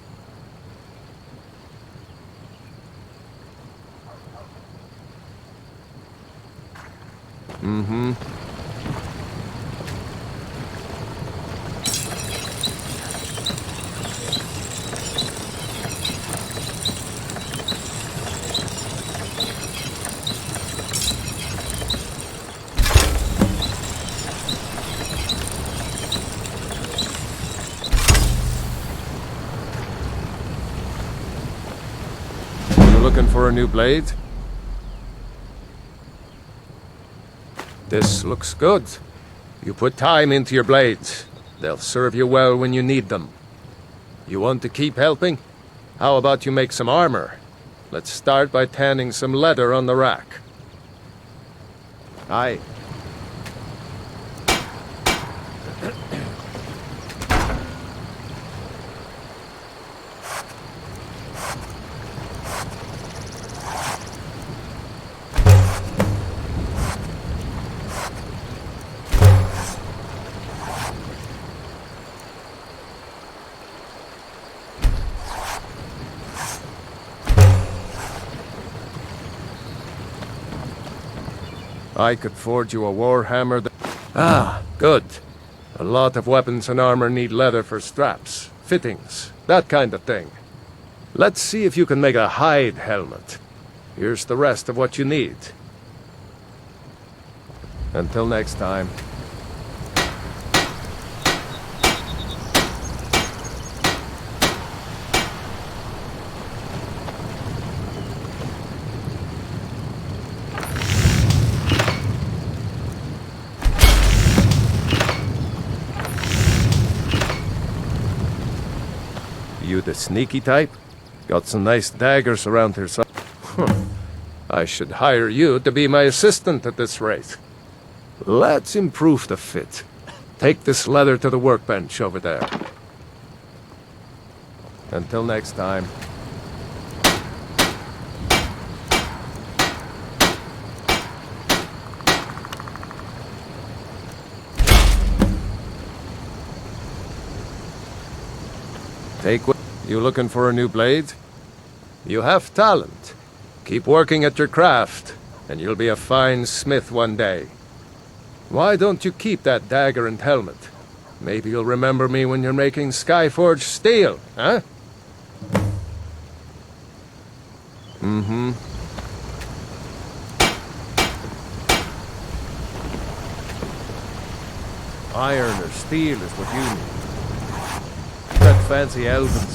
Looking for a new blade? This looks good. You put time into your blades. They'll serve you well when you need them. You want to keep helping? How about you make some armor? Let's start by tanning some leather on the rack. Aye. I could forge you a warhammer that... Ah, good. A lot of weapons and armor need leather for straps, fittings, that kind of thing. Let's see if you can make a hide helmet. Here's the rest of what you need. Until next time. You the sneaky type? Got some nice daggers around here, son. I should hire you to be my assistant at this rate. Let's improve the fit. Take this leather to the workbench over there. Until next time. Take what? You looking for a new blade? You have talent. Keep working at your craft, and you'll be a fine smith one day. Why don't you keep that dagger and helmet? Maybe you'll remember me when you're making Skyforged steel, huh? Mm-hmm. Iron or steel is what you need. That fancy elven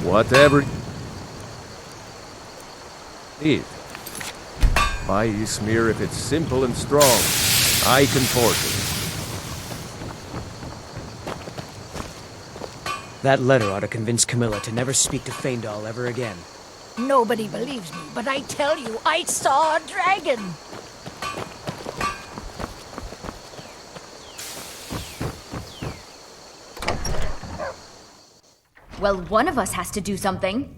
whatever need. My smear if it's simple and strong. I can forge it. That letter ought to convince Camilla to never speak to Faendal ever again. Nobody believes me, but I tell you, I saw a dragon! Well, one of us has to do something.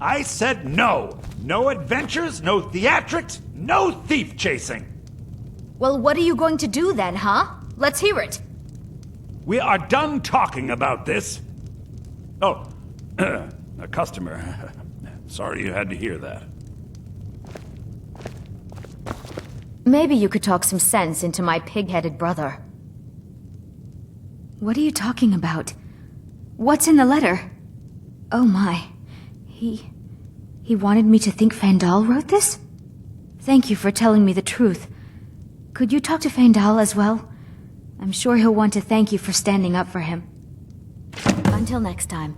I said no! No adventures, no theatrics, no thief chasing! Well, what are you going to do then, huh? Let's hear it. We are done talking about this. Oh, a customer. Sorry you had to hear that. Maybe you could talk some sense into my pig-headed brother. What are you talking about? What's in the letter? Oh my. He wanted me to think Faendal wrote this? Thank you for telling me the truth. Could you talk to Faendal as well? I'm sure he'll want to thank you for standing up for him. Until next time.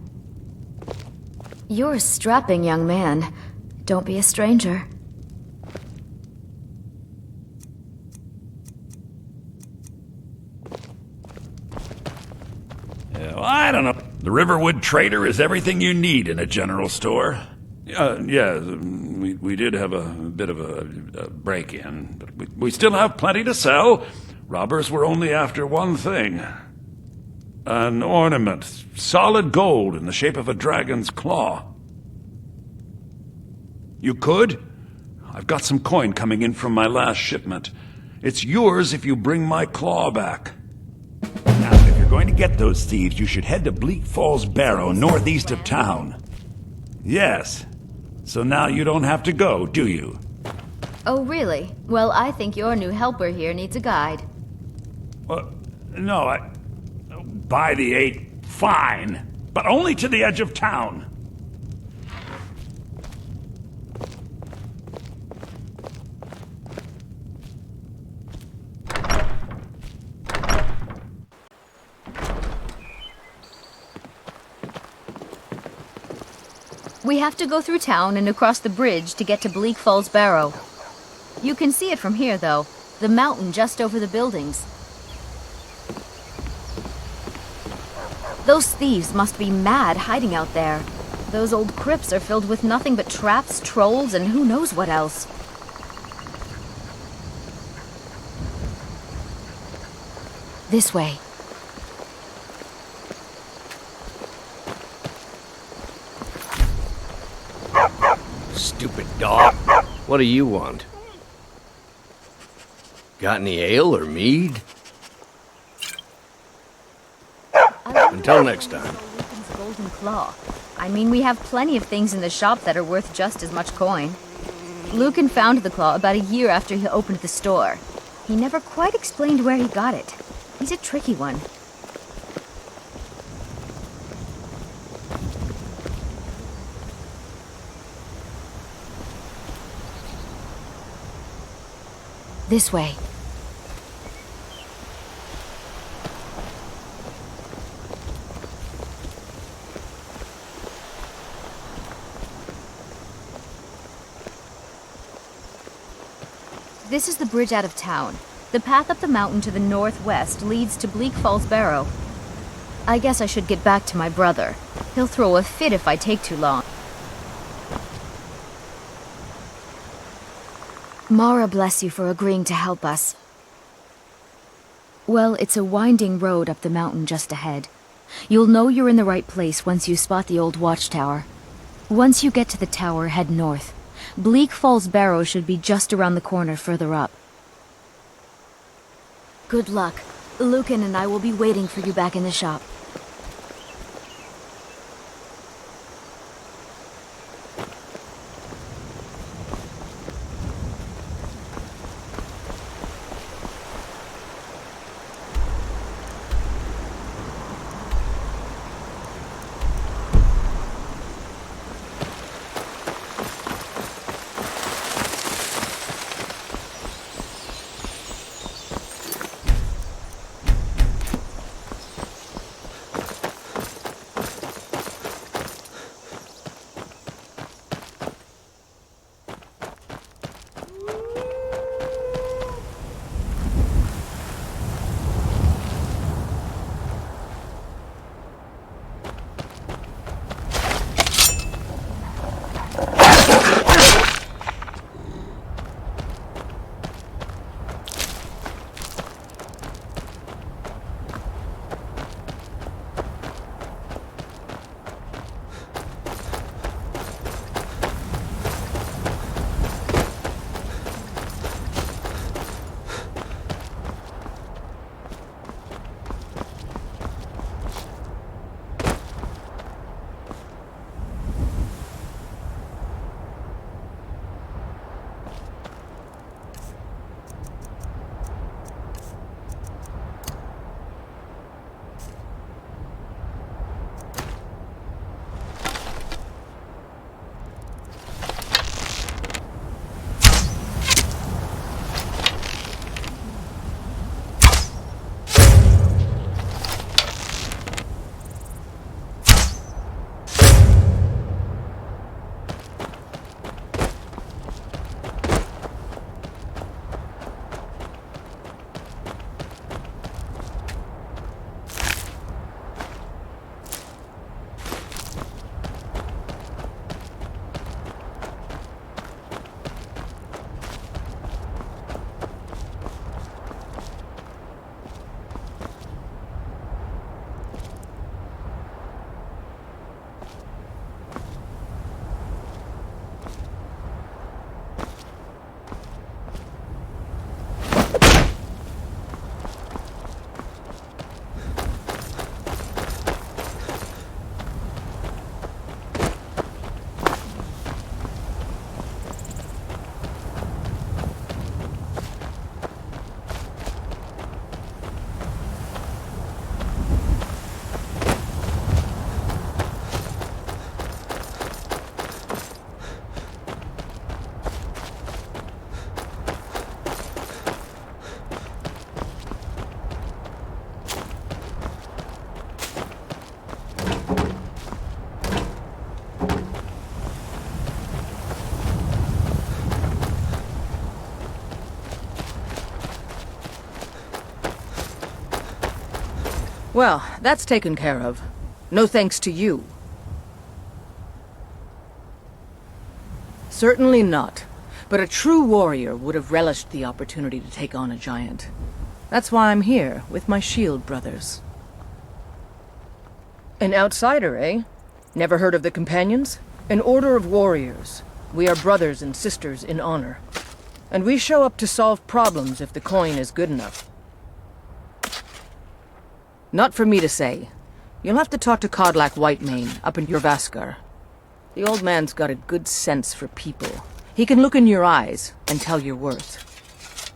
You're a strapping young man. Don't be a stranger. Well, I don't know. The Riverwood Trader is everything you need in a general store. Yeah, we did have a bit of a break-in, but we still have plenty to sell. Robbers were only after one thing. An ornament, solid gold in the shape of a dragon's claw. You could? I've got some coin coming in from my last shipment. It's yours if you bring my claw back. Now, if you're going to get those thieves, you should head to Bleak Falls Barrow, northeast of town. Yes. So now you don't have to go, do you? Oh, really? Well, I think your new helper here needs a guide. Well, no, by the 8, fine. But only to the edge of town. We have to go through town and across the bridge to get to Bleak Falls Barrow. You can see it from here, though. The mountain just over the buildings. Those thieves must be mad hiding out there. Those old crypts are filled with nothing but traps, trolls, and who knows what else. This way. Stupid dog. What do you want? Got any ale or mead? Until next time. Lucan's golden claw. I mean, we have plenty of things in the shop that are worth just as much coin. Lucan found the claw about a year after he opened the store. He never quite explained where he got it. He's a tricky one. This way. This is the bridge out of town. The path up the mountain to the northwest leads to Bleak Falls Barrow. I guess I should get back to my brother. He'll throw a fit if I take too long. Mara bless you for agreeing to help us. Well, it's a winding road up the mountain just ahead. You'll know you're in the right place once you spot the old watchtower. Once you get to the tower, head north. Bleak Falls Barrow should be just around the corner further up. Good luck. Lucan and I will be waiting for you back in the shop. Well, that's taken care of. No thanks to you. Certainly not. But a true warrior would have relished the opportunity to take on a giant. That's why I'm here, with my shield brothers. An outsider, eh? Never heard of the Companions? An order of warriors. We are brothers and sisters in honor. And we show up to solve problems if the coin is good enough. Not for me to say. You'll have to talk to Codlac Whitemane up in Jorvaskar. The old man's got a good sense for people. He can look in your eyes and tell your worth.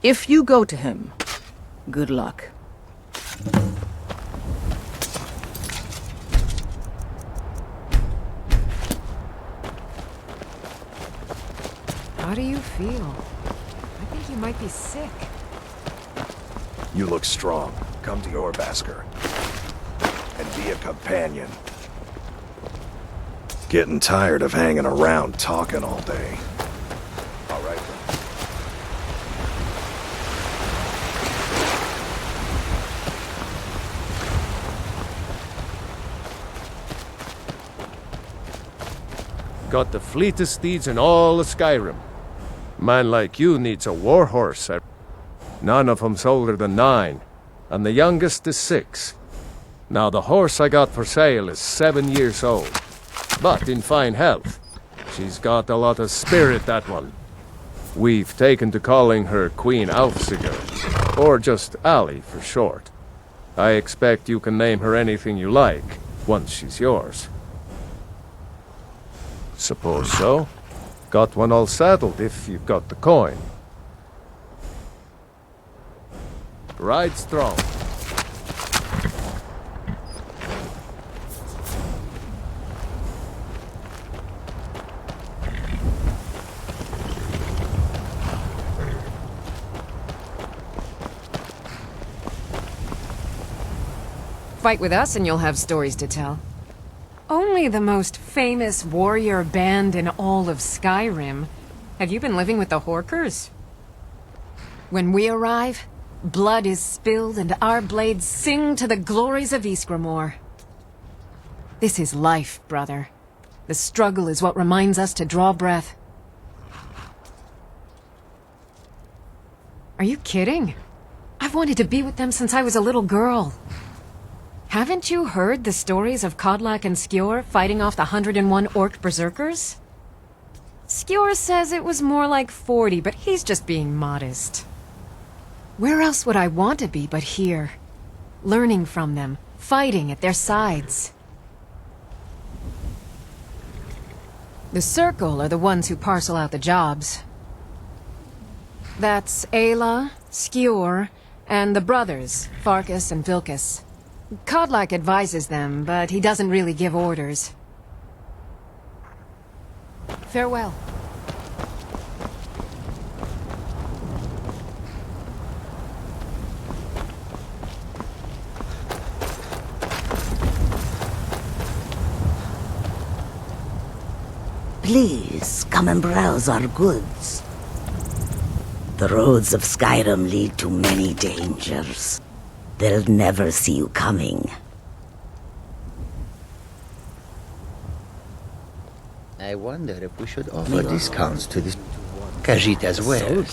If you go to him, good luck. How do you feel? I think you might be sick. You look strong. Come to your Basker. And be a companion. Getting tired of hanging around talking all day. All right. Got the fleetest steeds in all of Skyrim. Man like you needs a war horse. None of 'em's older than 9, and the youngest is 6. Now the horse I got for sale is 7 years old, but in fine health. She's got a lot of spirit, that one. We've taken to calling her Queen Alfsiger, or just Allie for short. I expect you can name her anything you like, once she's yours. Suppose so. Got one all saddled if you've got the coin. Ride strong. Fight with us and you'll have stories to tell. Only the most famous warrior band in all of Skyrim. Have you been living with the Horkers? When we arrive, blood is spilled and our blades sing to the glories of Ysgramor. This is life, brother. The struggle is what reminds us to draw breath. Are you kidding? I've wanted to be with them since I was a little girl. Haven't you heard the stories of Codlac and Skjor fighting off the 101 orc berserkers? Skjor says it was more like 40, but he's just being modest. Where else would I want to be but here? Learning from them, fighting at their sides. The Circle are the ones who parcel out the jobs. That's Ayla, Skjor, and the brothers, Farkas and Vilkas. Codlac advises them, but he doesn't really give orders. Farewell. Please, come and browse our goods. The roads of Skyrim lead to many dangers. They'll never see you coming. I wonder if we should offer discounts to this Khajiit as well.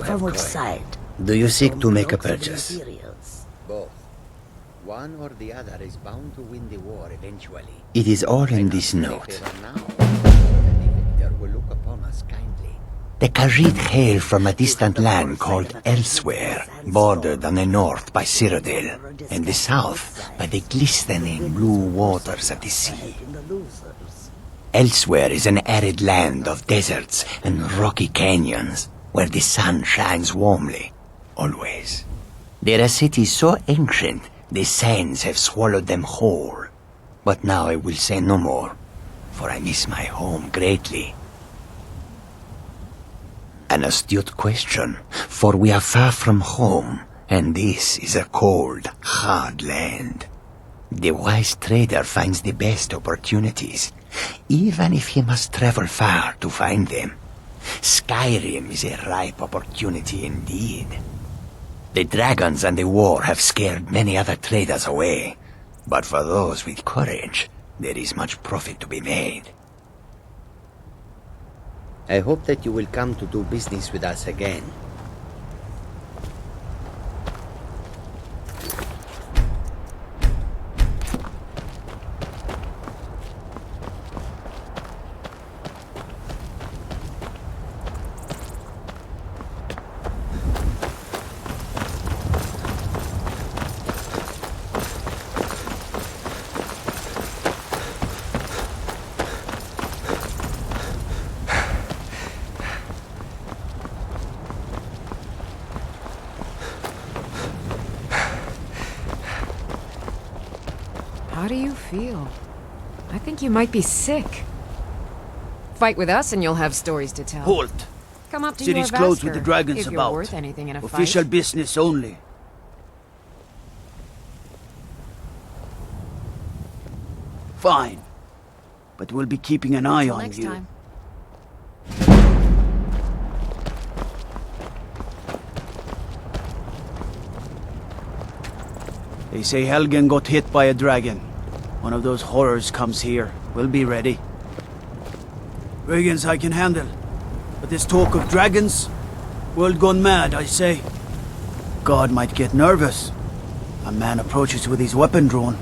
From which side? Do you seek to make a purchase? Materials. Both. One or the other is bound to win the war eventually. It is all in this note. The Khajiit hail from a distant land called Elsewhere, bordered on the north by Cyrodiil, and the south by the glistening blue waters of the sea. Elsewhere is an arid land of deserts and rocky canyons, where the sun shines warmly, always. There are cities so ancient, the sands have swallowed them whole. But now I will say no more, for I miss my home greatly. An astute question, for we are far from home, and this is a cold, hard land. The wise trader finds the best opportunities, even if he must travel far to find them. Skyrim is a ripe opportunity indeed. The dragons and the war have scared many other traders away, but for those with courage, there is much profit to be made. I hope that you will come to do business with us again. I think you might be sick. Fight with us and you'll have stories to tell. Halt! Come up to City's your closed with the Vasker, dragons if about. you're worth anything in a Official fight. business only. Fine. But we'll be keeping an eye Till on next you. time. They say Helgen got hit by a dragon. One of those horrors comes here. We'll be ready. Dragons I can handle. But this talk of dragons? World gone mad, I say. God might get nervous. A man approaches with his weapon drawn.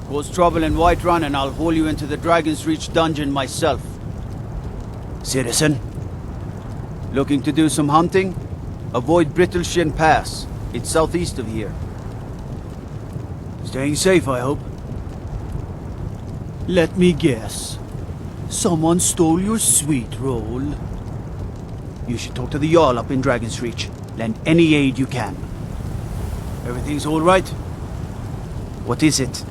Cause trouble in Whiterun and I'll haul you into the Dragon's Reach dungeon myself. Citizen? Looking to do some hunting? Avoid Brittleshin Pass. It's southeast of here. Staying safe, I hope. Let me guess. Someone stole your sweet roll. You should talk to the Jarl up in Dragon's Reach. Lend any aid you can. Everything's all right? What is it?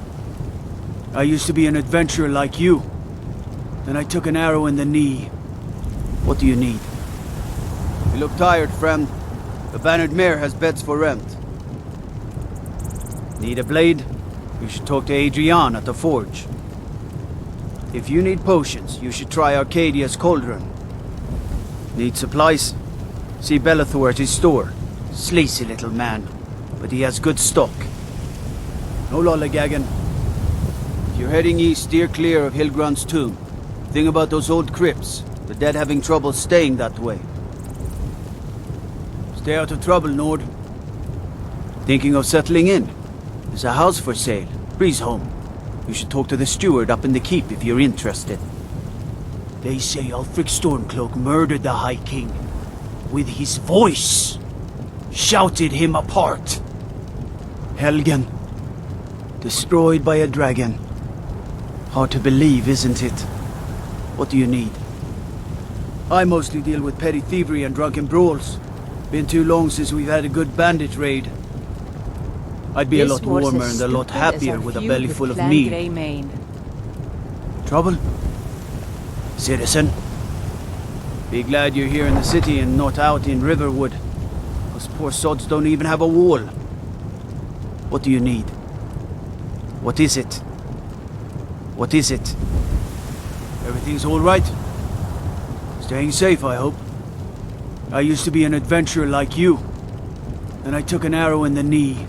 I used to be an adventurer like you. Then I took an arrow in the knee. What do you need? You look tired, friend. The Bannered Mare has beds for rent. Need a blade? You should talk to Adrian at the forge. If you need potions, you should try Arcadia's Cauldron. Need supplies? See Bellathor at his store. Sleazy little man, but he has good stock. No lollygagging. If you're heading east, steer clear of Hilgrund's tomb. Thing about those old crypts, the dead having trouble staying that way. Stay out of trouble, Nord. Thinking of settling in? There's a house for sale, Breeze Home. You should talk to the steward up in the keep if you're interested. They say Ulfric Stormcloak murdered the High King. With his voice. Shouted him apart. Helgen. Destroyed by a dragon. Hard to believe, isn't it? What do you need? I mostly deal with petty thievery and drunken brawls. Been too long since we've had a good bandit raid. I'd be a lot warmer and a lot happier with a belly full of meat. Trouble? Citizen? Be glad you're here in the city and not out in Riverwood. Those poor sods don't even have a wall. What do you need? What is it? What is it? Everything's all right? Staying safe, I hope. I used to be an adventurer like you. Then I took an arrow in the knee.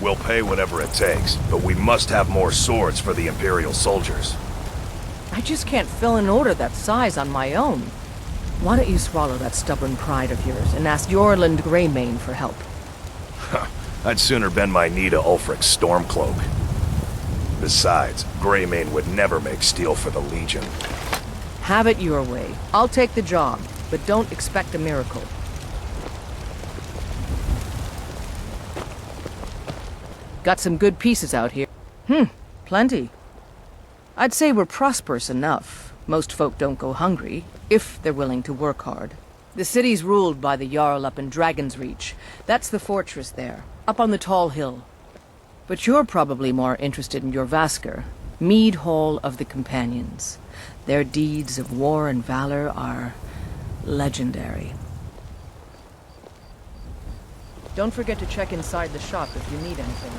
We'll pay whatever it takes, but we must have more swords for the Imperial soldiers. I just can't fill an order that size on my own. Why don't you swallow that stubborn pride of yours and ask Yorland Greymane for help? I'd sooner bend my knee to Ulfric's Stormcloak. Besides, Greymane would never make steel for the Legion. Have it your way. I'll take the job, but don't expect a miracle. Got some good pieces out here. Plenty. I'd say we're prosperous enough. Most folk don't go hungry, if they're willing to work hard. The city's ruled by the Jarl up in Dragon's Reach. That's the fortress there, up on the tall hill. But you're probably more interested in your Vasker, Mead Hall of the Companions. Their deeds of war and valor are legendary. Don't forget to check inside the shop if you need anything.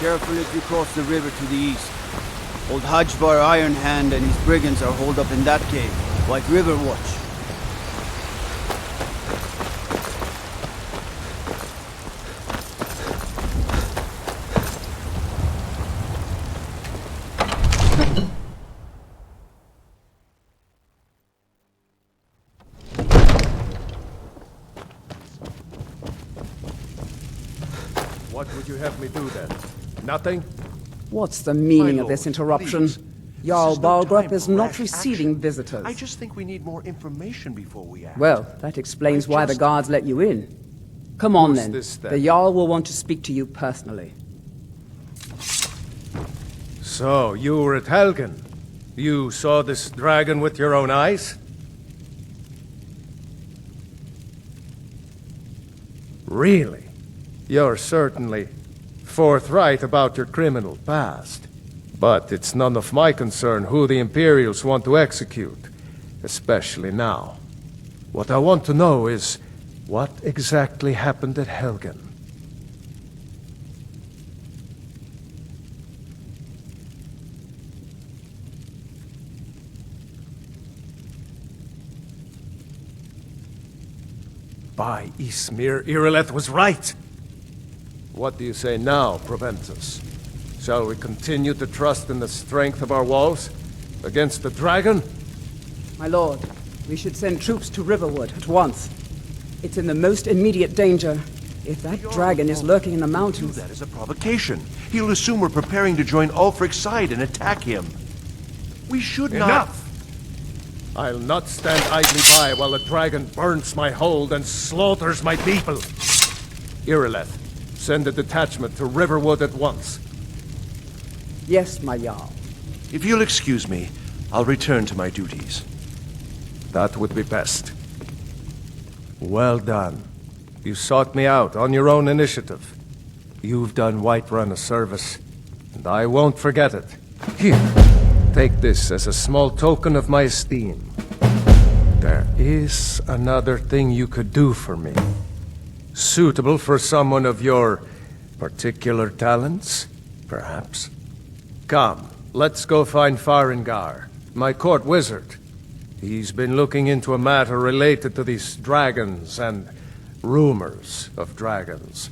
careful as you cross the river to the east. Old Hajbar Iron Hand and his brigands are holed up in that cave. White River Watch. What would you have me do then? Nothing? What's the meaning My of this lord, interruption? please. Jarl This is no Balgrup time is for not rash receiving action. visitors. I just think we need more information before we act. Well, that explains why the guards let you in. Come on then. this, then? The Jarl will want to speak to you personally. So, you were at Helgen. You saw this dragon with your own eyes? Really? You're certainly forthright about your criminal past. But it's none of my concern who the Imperials want to execute, especially now. What I want to know is, what exactly happened at Helgen? By Ismir, Irileth was right! What do you say now, Proventus? Shall we continue to trust in the strength of our walls? Against the dragon? My lord, we should send troops to Riverwood at once. It's in the most immediate danger. If that dragon is lurking in the mountains... That is a provocation. He'll assume we're preparing to join Ulfric's side and attack him. We should not... Enough! I'll not stand idly by while the dragon burns my hold and slaughters my people. Irileth, send a detachment to Riverwood at once. Yes, my Jarl. If you'll excuse me, I'll return to my duties. That would be best. Well done. You sought me out on your own initiative. You've done Whiterun a service, and I won't forget it. Here, take this as a small token of my esteem. There is another thing you could do for me. Suitable for someone of your particular talents, perhaps. Come, let's go find Farengar, my court wizard. He's been looking into a matter related to these dragons and rumors of dragons.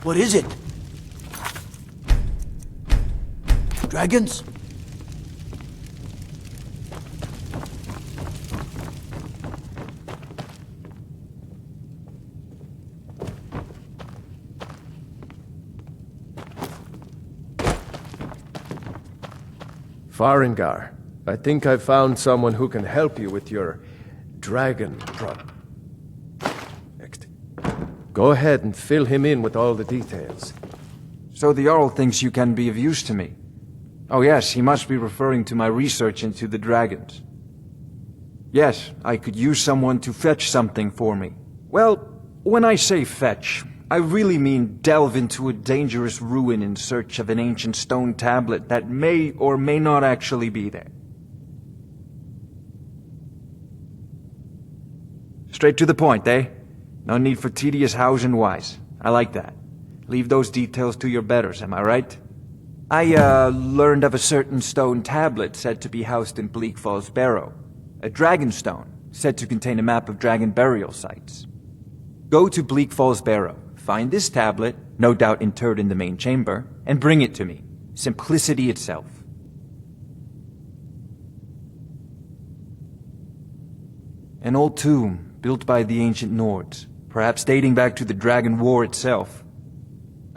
What is it? Dragons? Farengar, I think I've found someone who can help you with your dragon project. Go ahead and fill him in with all the details. So the Jarl thinks you can be of use to me. Oh yes, he must be referring to my research into the dragons. Yes, I could use someone to fetch something for me. Well, when I say fetch, I really mean delve into a dangerous ruin in search of an ancient stone tablet that may or may not actually be there. Straight to the point, eh? No need for tedious hows and whys. I like that. Leave those details to your betters, am I right? I, learned of a certain stone tablet said to be housed in Bleak Falls Barrow. A dragon stone, said to contain a map of dragon burial sites. Go to Bleak Falls Barrow, find this tablet, no doubt interred in the main chamber, and bring it to me. Simplicity itself. An old tomb, built by the ancient Nords, perhaps dating back to the Dragon War itself.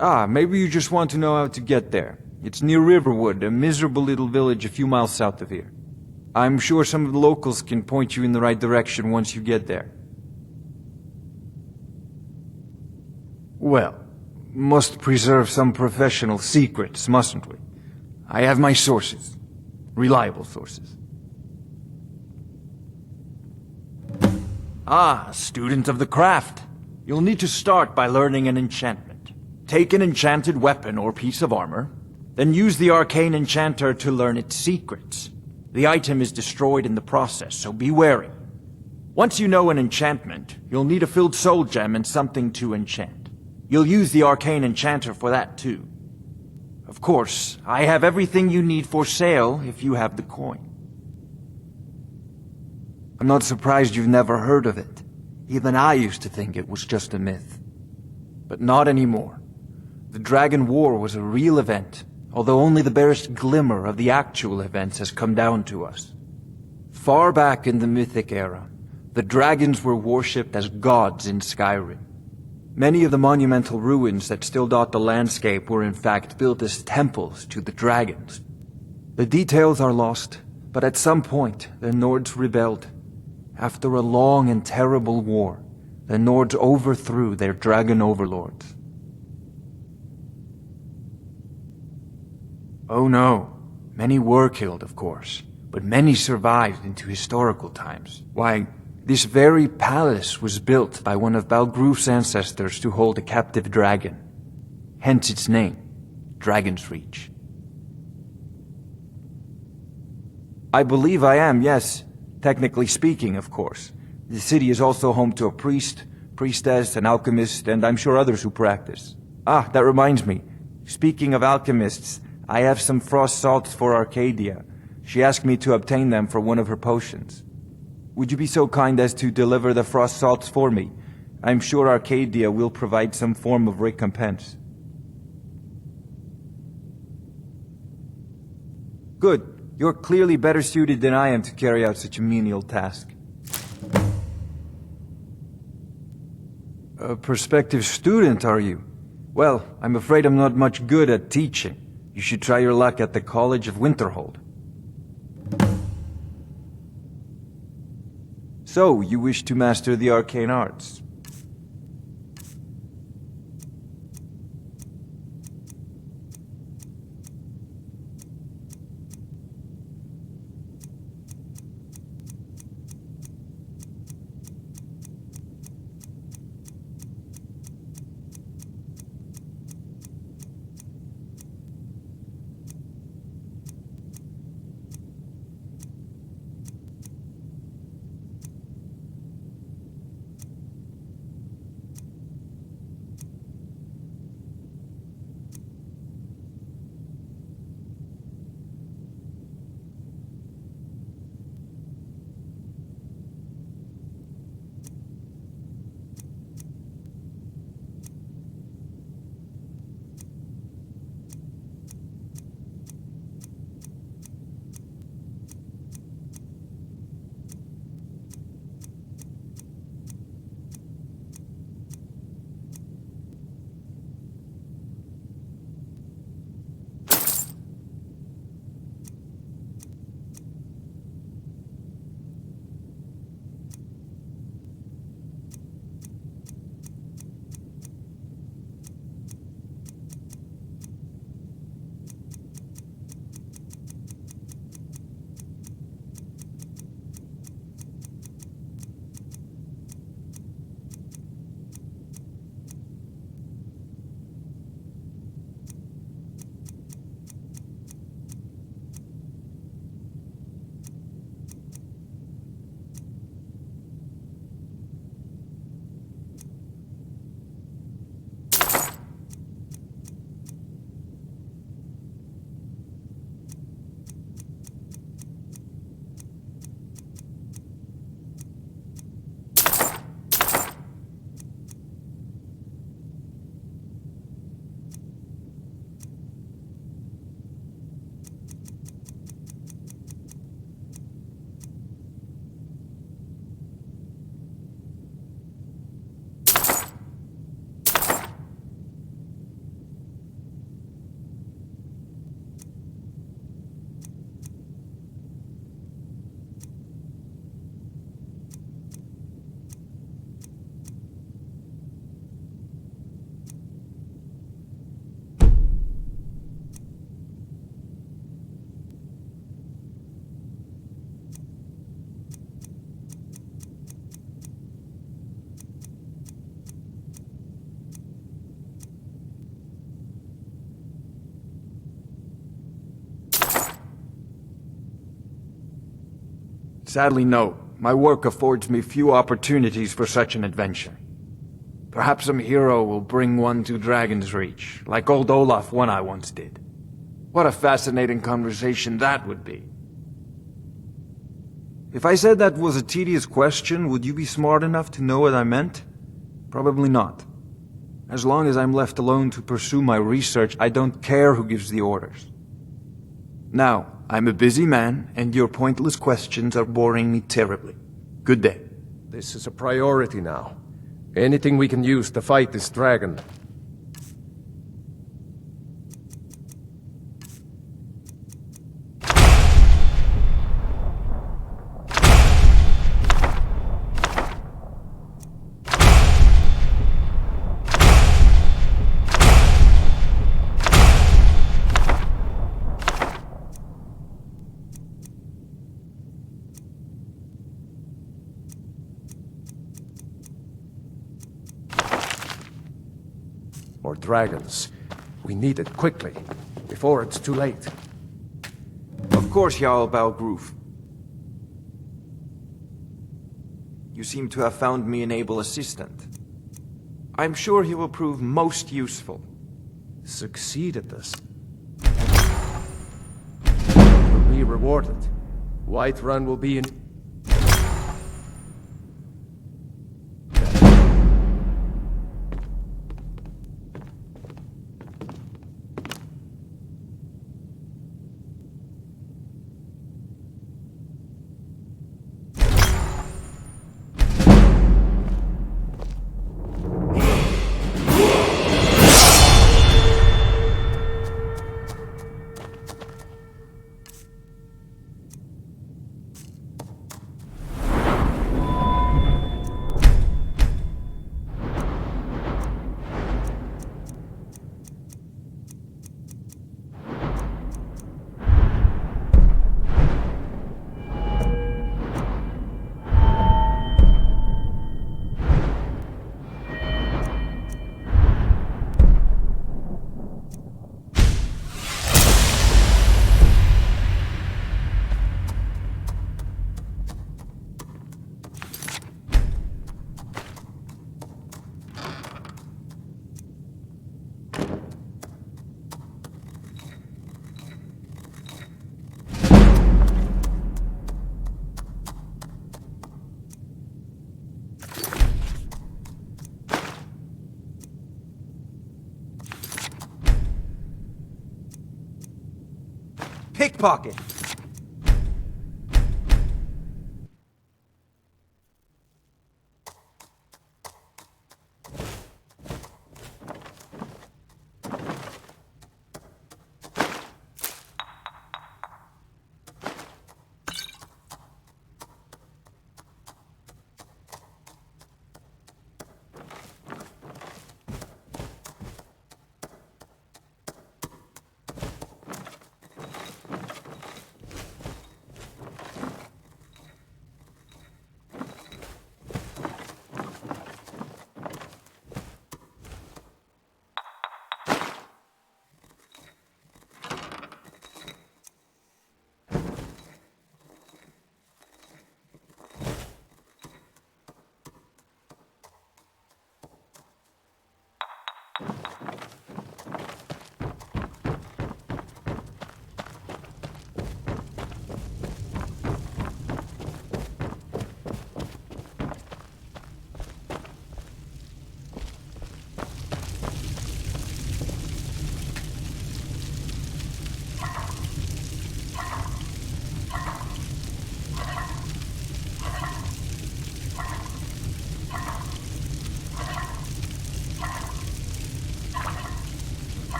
Ah, maybe you just want to know how to get there. It's near Riverwood, a miserable little village a few miles south of here. I'm sure some of the locals can point you in the right direction once you get there. Well, must preserve some professional secrets, mustn't we? I have my sources. Reliable sources. Ah, student of the craft. You'll need to start by learning an enchantment. Take an enchanted weapon or piece of armor, then use the arcane enchanter to learn its secrets. The item is destroyed in the process, so be wary. Once you know an enchantment, you'll need a filled soul gem and something to enchant. You'll use the arcane enchanter for that too. Of course, I have everything you need for sale if you have the coin. I'm not surprised you've never heard of it. Even I used to think it was just a myth. But not anymore. The Dragon War was a real event, although only the barest glimmer of the actual events has come down to us. Far back in the Mythic era, the dragons were worshipped as gods in Skyrim. Many of the monumental ruins that still dot the landscape were in fact built as temples to the dragons. The details are lost, but at some point the Nords rebelled. After a long and terrible war, the Nords overthrew their dragon overlords. Oh no, many were killed, of course, but many survived into historical times. Why, this very palace was built by one of Balgruf's ancestors to hold a captive dragon. Hence its name, Dragon's Reach. I believe I am, yes. Technically speaking, of course. The city is also home to a priest, priestess, an alchemist, and I'm sure others who practice. Ah, that reminds me. Speaking of alchemists, I have some frost salts for Arcadia. She asked me to obtain them for one of her potions. Would you be so kind as to deliver the frost salts for me? I'm sure Arcadia will provide some form of recompense. Good. You're clearly better suited than I am to carry out such a menial task. A prospective student, are you? Well, I'm afraid I'm not much good at teaching. You should try your luck at the College of Winterhold. So, you wish to master the arcane arts? Sadly, no. My work affords me few opportunities for such an adventure. Perhaps some hero will bring one to Dragon's Reach, like old Olaf one I once did. What a fascinating conversation that would be. If I said that was a tedious question, would you be smart enough to know what I meant? Probably not. As long as I'm left alone to pursue my research, I don't care who gives the orders. Now, I'm a busy man, and your pointless questions are boring me terribly. Good day. This is a priority now. Anything we can use to fight this dragon. More dragons. We need it quickly, before it's too late. Of course, Jarl Balgroof. You seem to have found me an able assistant. I'm sure he will prove most useful. Succeed at this. Will be rewarded. Whiterun will be in... Pickpocket!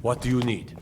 What do you need?